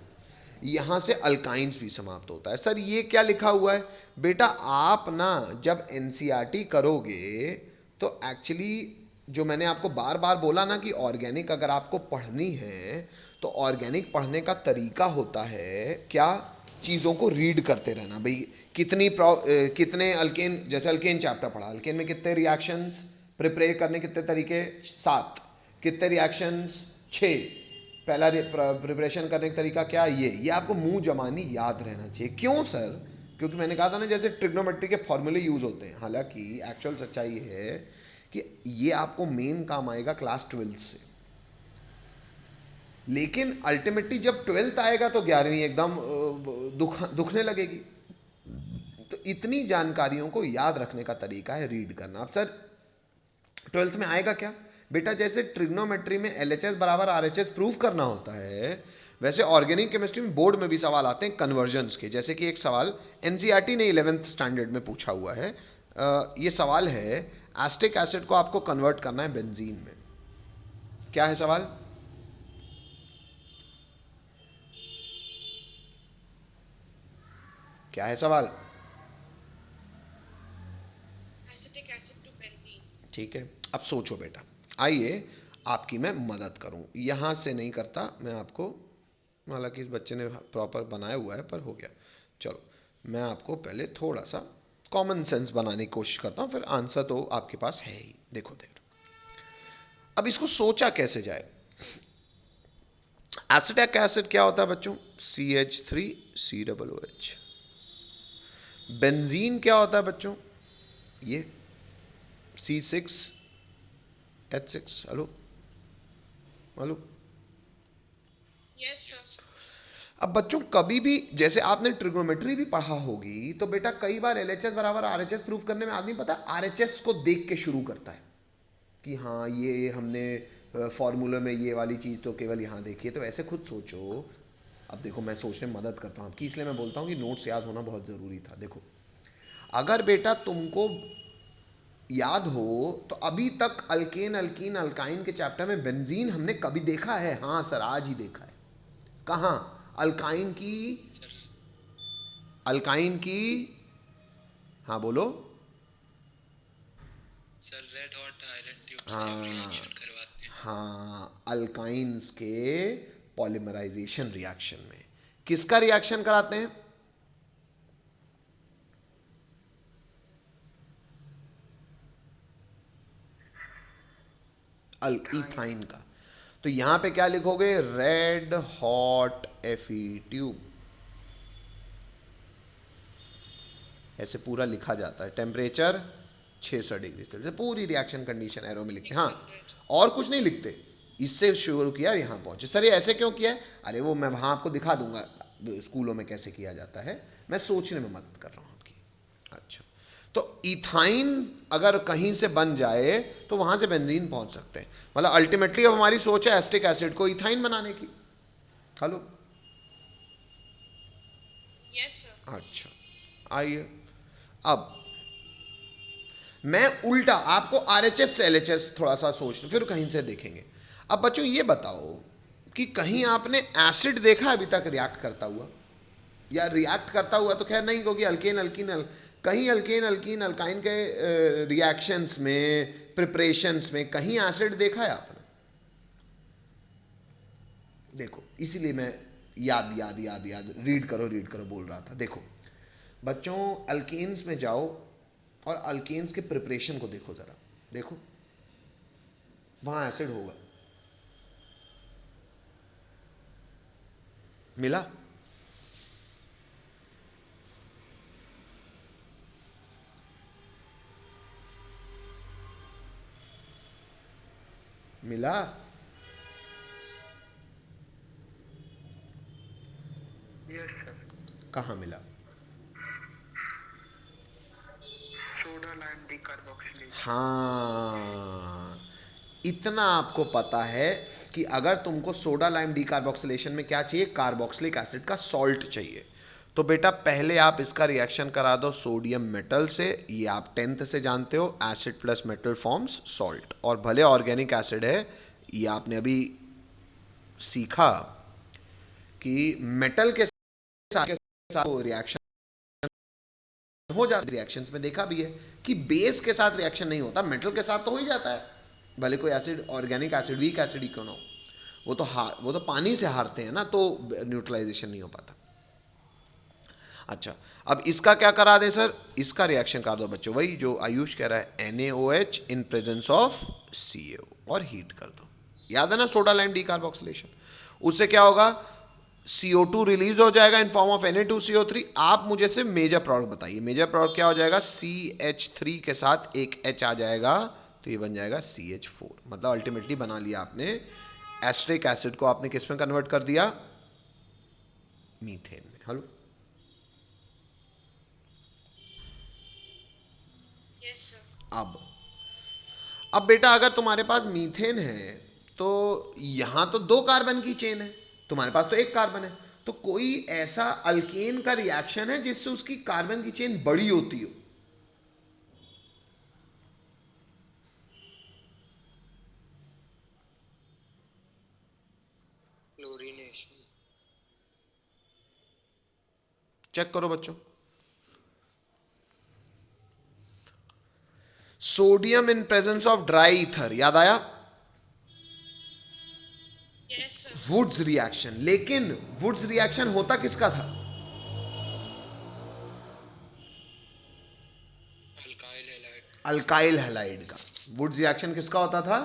यहां से अल्काइंस भी समाप्त होता है। सर ये क्या लिखा हुआ है? बेटा आप ना जब NCERT करोगे तो एक्चुअली जो मैंने आपको बार बार बोला ना कि ऑर्गेनिक अगर आपको पढ़नी है तो ऑर्गेनिक पढ़ने का तरीका होता है क्या, चीज़ों को रीड करते रहना भाई। कितने अल्केन, जैसे अल्केन चैप्टर पढ़ा, अल्केन में कितने रिएक्शंस प्रिपेयर करने, कितने तरीके, 7, कितने रिएक्शंस, 6, पहला प्रिपरेशन करने का तरीका क्या, ये आपको मुंह जमानी याद रहना चाहिए। क्यों सर? क्योंकि मैंने कहा था ना जैसे ट्रिग्नोमेट्री के फॉर्मूले यूज़ होते हैं, हालांकि एक्चुअल सच्चाई है कि ये आपको मेन काम आएगा क्लास 12 से, लेकिन अल्टीमेटली जब 12th आएगा तो 11वीं एकदम दुखने लगेगी। तो इतनी जानकारियों को याद रखने का तरीका है रीड करना। अब सर 12th में आएगा क्या बेटा, जैसे ट्रिग्नोमेट्री में LHS बराबर RHS प्रूव करना होता है, वैसे ऑर्गेनिक केमिस्ट्री में बोर्ड में भी सवाल आते हैं कन्वर्जन्स के। जैसे कि एक सवाल NCERT ने 11th स्टैंडर्ड में पूछा हुआ है, ये सवाल है एस्टिक एसिड को आपको कन्वर्ट करना है बेंजीन में। क्या है सवाल? क्या है सवाल? Acetic acid to benzene. ठीक है, अब सोचो बेटा, आइए आपकी मैं मदद करूं। यहाँ से नहीं करता मैं आपको, हालांकि इस बच्चे ने प्रॉपर बनाया हुआ है पर हो गया। चलो मैं आपको पहले थोड़ा सा कॉमन सेंस बनाने की कोशिश करता हूँ, फिर आंसर तो आपके पास है ही। देखो अब इसको सोचा कैसे जाए। एसिटिक एसिड क्या होता है बच्चों? CH3COOH। बेंजीन क्या होता है बच्चों? ये C6H6। Hello hello. Yes sir. अब बच्चों कभी भी, जैसे आपने ट्रिग्नोमेट्री भी पढ़ा होगी, तो बेटा कई बार LHS बराबर RHS प्रूफ करने में आदमी पता RHS को देख के शुरू करता है कि हाँ ये हमने फॉर्मूले में ये वाली चीज़ तो केवल यहाँ देखी है। तो ऐसे खुद सोचो। अब देखो मैं सोचने में मदद करता हूँ आपकी, इसलिए मैं बोलता हूँ कि नोट्स याद होना बहुत ज़रूरी था। देखो अगर बेटा तुमको याद हो तो अभी तक अल्केन अल्कीन अल्काइन के चैप्टर में बेंजीन हमने कभी देखा है? हाँ सर, आज ही देखा है। कहाँ? अल्काइन की, अल्काइन की, हाँ बोलो। Sir red hot iron tube से हाँ रिएक्शन करवाते हैं। हाँ, अल्काइंस के पॉलीमराइजेशन रिएक्शन में किसका रिएक्शन कराते हैं? इथाइन का। तो यहां पे क्या लिखोगे? रेड हॉट Fe ट्यूब, ऐसे पूरा लिखा जाता है। टेम्परेचर 600 डिग्री सेल्सियस, पूरी रिएक्शन कंडीशन एरो में लिखते हैं। हाँ, और कुछ नहीं लिखते। इससे शुरू किया, यहाँ पहुंचे। सर ये ऐसे क्यों किया है? अरे वो मैं वहाँ आपको दिखा दूंगा स्कूलों में कैसे किया जाता है, मैं सोचने में मदद कर रहा हूँ आपकी। अच्छा, तो इथाइन अगर कहीं से बन जाए तो वहाँ से बेंजीन पहुँच सकते हैं। मतलब अल्टीमेटली अब हमारी सोच है एस्टिक एसिड को इथाइन बनाने की। Hello, yes sir. अच्छा आइए अब मैं उल्टा आपको RHS से LHS थोड़ा सा सोच, फिर कहीं से देखेंगे। अब बच्चों ये बताओ कि कहीं आपने एसिड देखा अभी तक रिएक्ट करता हुआ? या रिएक्ट करता हुआ तो खैर नहीं, क्योंकि अल्केन अल्कीन कहीं अल्केन अल्कीन अल्काइन के रिएक्शंस में, प्रिपरेशंस में कहीं एसिड देखा है आपने? देखो इसीलिए मैं याद याद याद याद रीड करो बोल रहा था। देखो बच्चों, अल्केन्स में जाओ और अल्केन्स के प्रिपरेशन को देखो जरा। देखो वहां एसिड होगा, मिला? मिला? Yes sir. कहाँ मिला? Soda lime decarboxylation. हाँ, इतना आपको पता है कि अगर तुमको सोडा लाइम डिकार्बोक्सिलेशन में क्या चाहिए? कार्बोक्सिलिक एसिड का सॉल्ट चाहिए। तो बेटा पहले आप इसका रिएक्शन करा दो सोडियम मेटल से। ये आप 10th से जानते हो, acid plus metal forms salt. और भले ऑर्गेनिक एसिड है, ये आपने अभी सीखा कि मेटल के साथ रिएक्शन हो जाता है। रिएक्शंस में देखा भी है कि बेस के साथ रिएक्शन नहीं होता, मेटल के साथ तो हो ही जाता है। भले कोई acid organic acid weak acid ही क्यों ना हो, वो तो पानी से हारते हैं ना, तो न्यूट्रलाइजेशन नहीं हो पाता। अच्छा, अब इसका क्या करा दें सर, इसका रिएक्शन कर दो बच्चों, वही जो आयुष कह रहा है, NaOH in presence of CaO, और हीट कर दो। याद है ना सोडा लाइम डीकार्बोक्सिलेशन, उससे क्या होगा, CO2 रिलीज हो जाएगा इन फॉर्म ऑफ Na2CO3। आप मुझे से मेजर प्रोडक्ट बताइए, मेजर प्रोडक्ट क्या हो जाएगा, CH3 के साथ एक H आ जाएगा, तो ये बन जाएगा CH4। मतलब अल्टीमेटली बना लिया आपने, एस्ट्रिक एसिड को आपने किस में कन्वर्ट कर दिया, मीथेन में। Hello, Yes, sir. अब बेटा अगर तुम्हारे पास मीथेन है तो यहां तो 2 कार्बन की चेन है, तुम्हारे पास तो 1 कार्बन है, तो कोई ऐसा अल्केन का रिएक्शन है जिससे उसकी कार्बन की चेन बड़ी होती हो। क्लोरीनेशन। चेक करो बच्चों, sodium in presence of dry ether, याद आया, Yes, sir. Wurtz reaction. लेकिन वुड्स रिएक्शन होता किसका था, अल्काइल हैलाइड। अल्काइल हैलाइड का। वुड्स रिएक्शन किसका होता था,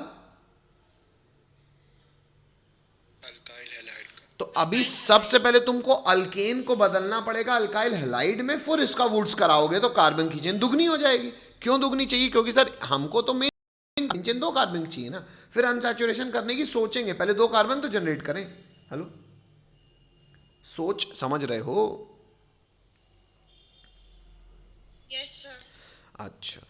अल्काइल हैलाइड का। तो अभी सबसे पहले तुमको अल्केन को बदलना पड़ेगा अल्काइल हैलाइड में, फिर इसका वुड्स कराओगे तो कार्बन की चेन दुगनी हो जाएगी। क्यों दुगनी चाहिए, क्योंकि सर हमको तो मेन चेन 2 कार्बन की चाहिए ना, फिर अनसैचुरेशन करने की सोचेंगे, पहले 2 कार्बन तो जनरेट करें। हेलो, सोच समझ रहे हो, Yes, sir. अच्छा,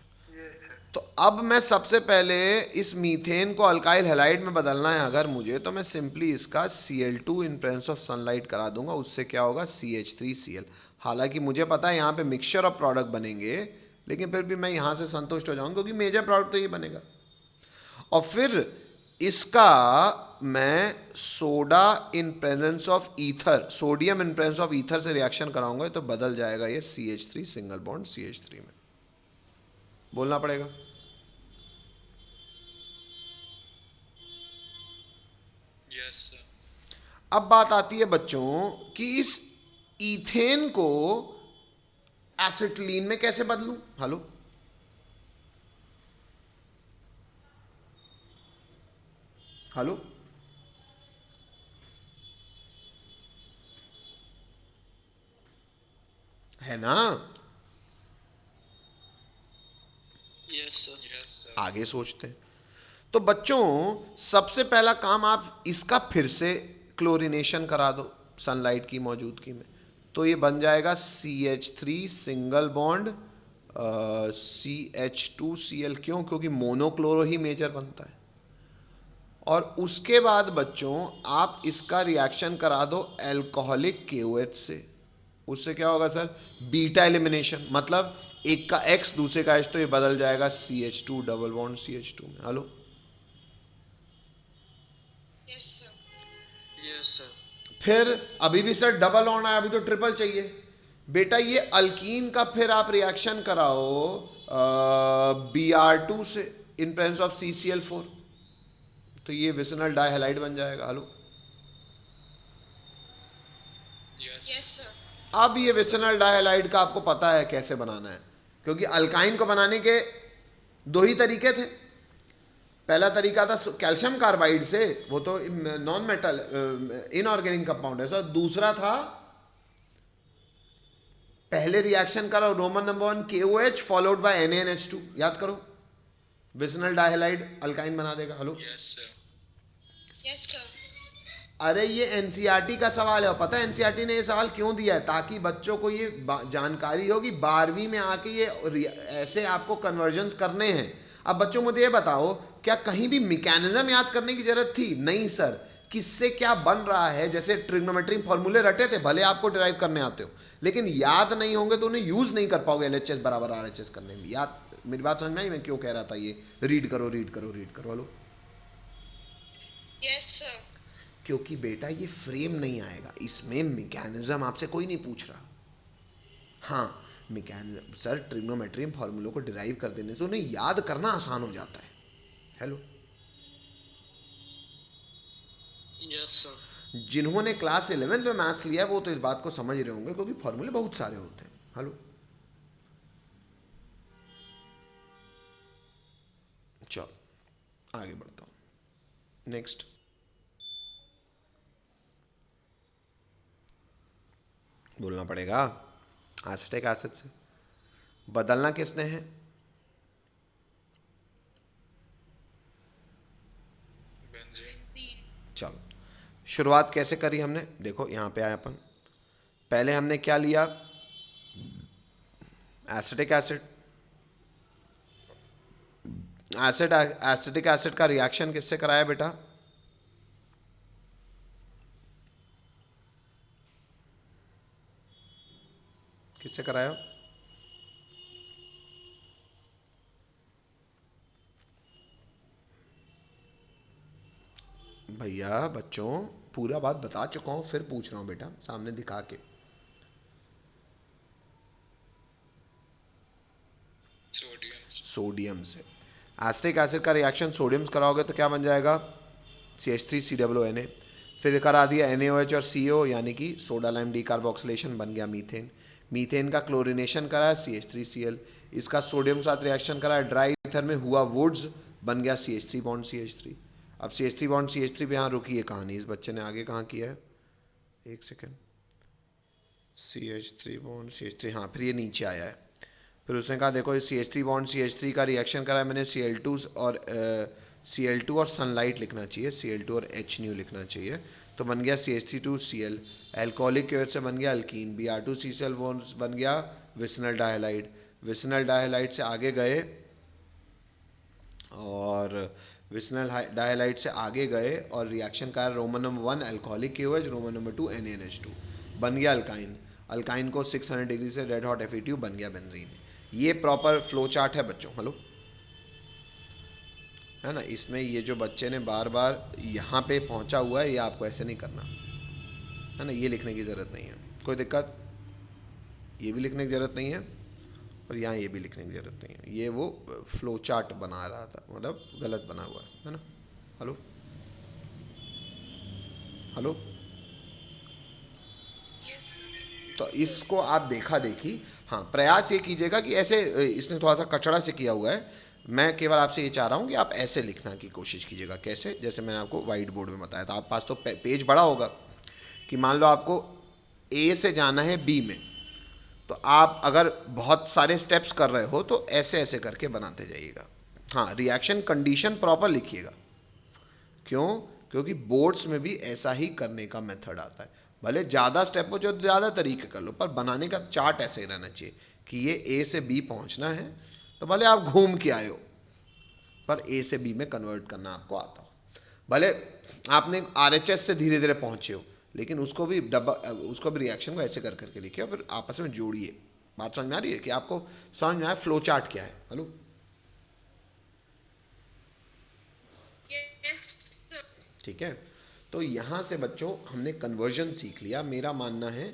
तो अब मैं सबसे पहले इस मीथेन को अल्काइल हैलाइड में बदलना है अगर मुझे, तो मैं सिंपली इसका Cl2 in presence of sunlight करा दूंगा, उससे क्या होगा, CH3Cl। हालांकि मुझे पता है यहाँ पे मिक्सचर ऑफ प्रोडक्ट बनेंगे, लेकिन फिर भी मैं यहाँ से संतुष्ट हो जाऊंगा क्योंकि मेजर प्रोडक्ट तो ये बनेगा। और फिर इसका मैं soda in presence of ether, sodium in presence of ether से रिएक्शन कराऊंगा, तो बदल जाएगा ये CH3 सिंगल बॉन्ड CH3 में। बोलना पड़ेगा, यस सर। अब बात आती है बच्चों कि इस ईथेन को एसिटिलीन में कैसे बदलूं। हेलो, हेलो, है ना, यस सर। आगे सोचते हैं। तो बच्चों सबसे पहला काम आप इसका फिर से क्लोरीनेशन करा दो सनलाइट की मौजूदगी में, तो ये बन जाएगा CH3 सिंगल बॉन्ड CH2Cl। क्यों, क्योंकि मोनोक्लोरो ही मेजर बनता है। और उसके बाद बच्चों आप इसका रिएक्शन करा दो एल्कोहलिक KOH से, उससे क्या होगा सर, बीटा एलिमिनेशन, मतलब एक का X दूसरे का H, तो ये बदल जाएगा CH2 डबल बॉन्ड CH2 में। Hello, Yes, sir. Yes sir. फिर अभी भी सर डबल बॉन्ड आया, अभी तो ट्रिपल चाहिए बेटा। ये अल्कीन का फिर आप रिएक्शन कराओ Br2 से इन प्रेजेंस ऑफ CCl4, तो ये विसिनल डाइहैलाइड बन जाएगा। Hello, Yes, sir. अब ये विसिनल डाइहैलाइड का आपको पता है कैसे बनाना है, क्योंकि अल्काइन को बनाने के 2 ही तरीके थे। पहला तरीका था कैल्शियम कार्बाइड से, वो तो नॉन मेटल इनऑर्गेनिक कंपाउंड है सर। दूसरा था पहले रिएक्शन करो Roman number 1 KOH followed by NaNH2, याद करो, विसिनल डाइहैलाइड अल्काइन बना देगा। Hello, yes sir. Yes, sir. अरे ये NCERT का सवाल है, और पता है NCERT ने ये सवाल क्यों दिया है, ताकि बच्चों को ये जानकारी हो कि 12वीं में आके ये ऐसे आपको कन्वर्जन्स करने हैं। अब बच्चों मुझे ये बताओ, क्या कहीं भी मैकेनिज्म याद करने की जरूरत थी? नहीं सर, किससे क्या बन रहा है, जैसे ट्रिग्नोमेट्री फॉर्मूले रटे थे, भले आपको डिराइव करने आते हो, लेकिन याद नहीं होंगे तो उन्हें यूज नहीं कर पाओगे LHS बराबर RHS करने में। याद, मेरी बात समझ में आई मैं क्यों कह रहा था ये रीड करो रीड करो रीड करो। Hello, Yes, sir. क्योंकि बेटा ये फ्रेम नहीं आएगा, इसमें मैकेनिज्म आपसे कोई नहीं पूछ रहा। हाँ, मैकेनिज्म सर ट्रिग्नोमेट्री फॉर्मूलों को डिराइव कर देने से उन्हें याद करना आसान हो जाता है। Hello, yes sir. जिन्होंने क्लास 11th में मैथ्स लिया है वो तो इस बात को समझ रहे होंगे क्योंकि फॉर्मूले बहुत सारे होते हैं। हेलो, चलो आगे बढ़ता हूँ। नेक्स्ट, बोलना पड़ेगा एसिटिक एसिड से बदलना किसने है? चलो शुरुआत कैसे करी हमने, देखो यहाँ पे आए अपन। पहले हमने क्या लिया, एसिटिक एसिड। एसिटिक एसिड का रिएक्शन किससे कराया बेटा? किससे कराया? भैया बच्चों पूरा बात बता चुका हूं, फिर पूछ रहा हूं बेटा सामने दिखा के। सोडियम से। एसिटिक एसिड का रिएक्शन सोडियम से कराओगे तो क्या बन जाएगा? CH3COONA। फिर करा दिया NaOH और CO यानी कि सोडा लाइम डीकार्बोक्सिलेशन, बन गया मीथेन। मीथेन का क्लोरिनेशन करा CH3Cl। इसका सोडियम के साथ रिएक्शन करा ड्राई ईथर में हुआ वुड्स, बन गया CH3 बॉन्ड CH3। अब CH3 बॉन्ड CH3 पे यहाँ रुकी है कहानी, इस बच्चे ने आगे कहाँ किया है, एक सेकेंड। CH3 बॉन्ड CH3, हाँ फिर ये नीचे आया है। फिर उसने कहा देखो इस CH3 बॉन्ड CH3 का रिएक्शन करा है मैंने Cl2 और सनलाइट लिखना चाहिए, Cl2 और HNu लिखना चाहिए, तो बन गया CH32Cl। एल्कोहलिक की वजह से बन गया अल्कीन, Br2CCl बन गया विसिनल डाइहाइलाइड। विसिनल डाइहाइलाइड से आगे गए और विसिनल डाइहाइलाइड से आगे गए और रिएक्शन करा Roman number 1 alcoholic KOH, Roman number 2 NaNH2, बन गया अल्काइन। अल्काइन को 600 डिग्री से रेड हॉट FeTu, बन गया बेंजीन। ये प्रॉपर फ्लो चार्ट है बच्चों, हेलो है ना। इसमें ये जो बच्चे ने बार बार यहाँ पे पहुँचा हुआ है, ये आपको ऐसे नहीं करना है ना, ये लिखने की ज़रूरत नहीं है, कोई दिक्कत? ये भी लिखने की ज़रूरत नहीं है और यहाँ ये भी लिखने की ज़रूरत नहीं है। ये वो फ्लो चार्ट बना रहा था, मतलब गलत बना हुआ है ना। हेलो हेलो, तो इसको आप देखा देखी, हाँ प्रयास ये कीजिएगा कि ऐसे, इसने थोड़ा सा कचड़ा से किया हुआ है, मैं केवल आपसे ये चाह रहा हूँ कि आप ऐसे लिखना की कोशिश कीजिएगा। कैसे? जैसे मैंने आपको वाइट बोर्ड में बताया था, आप पास तो पेज बड़ा होगा कि मान लो आपको A से जाना है B में, तो आप अगर बहुत सारे स्टेप्स कर रहे हो तो ऐसे ऐसे करके बनाते जाइएगा। हाँ, रिएक्शन कंडीशन प्रॉपर लिखिएगा। क्यों? क्योंकि बोर्ड्स में भी ऐसा ही करने का मेथड आता है। भले ज़्यादा स्टेप हो, जो ज़्यादा तरीके कर लो, पर बनाने का चार्ट ऐसे ही रहना चाहिए कि ये A से B पहुंचना है, तो भले आप घूम के आए हो पर A से B में कन्वर्ट करना आपको आता हो। भले आपने RHS से धीरे धीरे पहुंचे हो, लेकिन उसको भी रिएक्शन को ऐसे कर करके लिखिए और फिर आपस में जोड़िए। बात समझ में आ रही है कि आपको समझ में आया फ्लो चार्ट क्या है? Hello, Yes, sir. ठीक है। तो यहाँ से बच्चों हमने कन्वर्जन सीख लिया। मेरा मानना है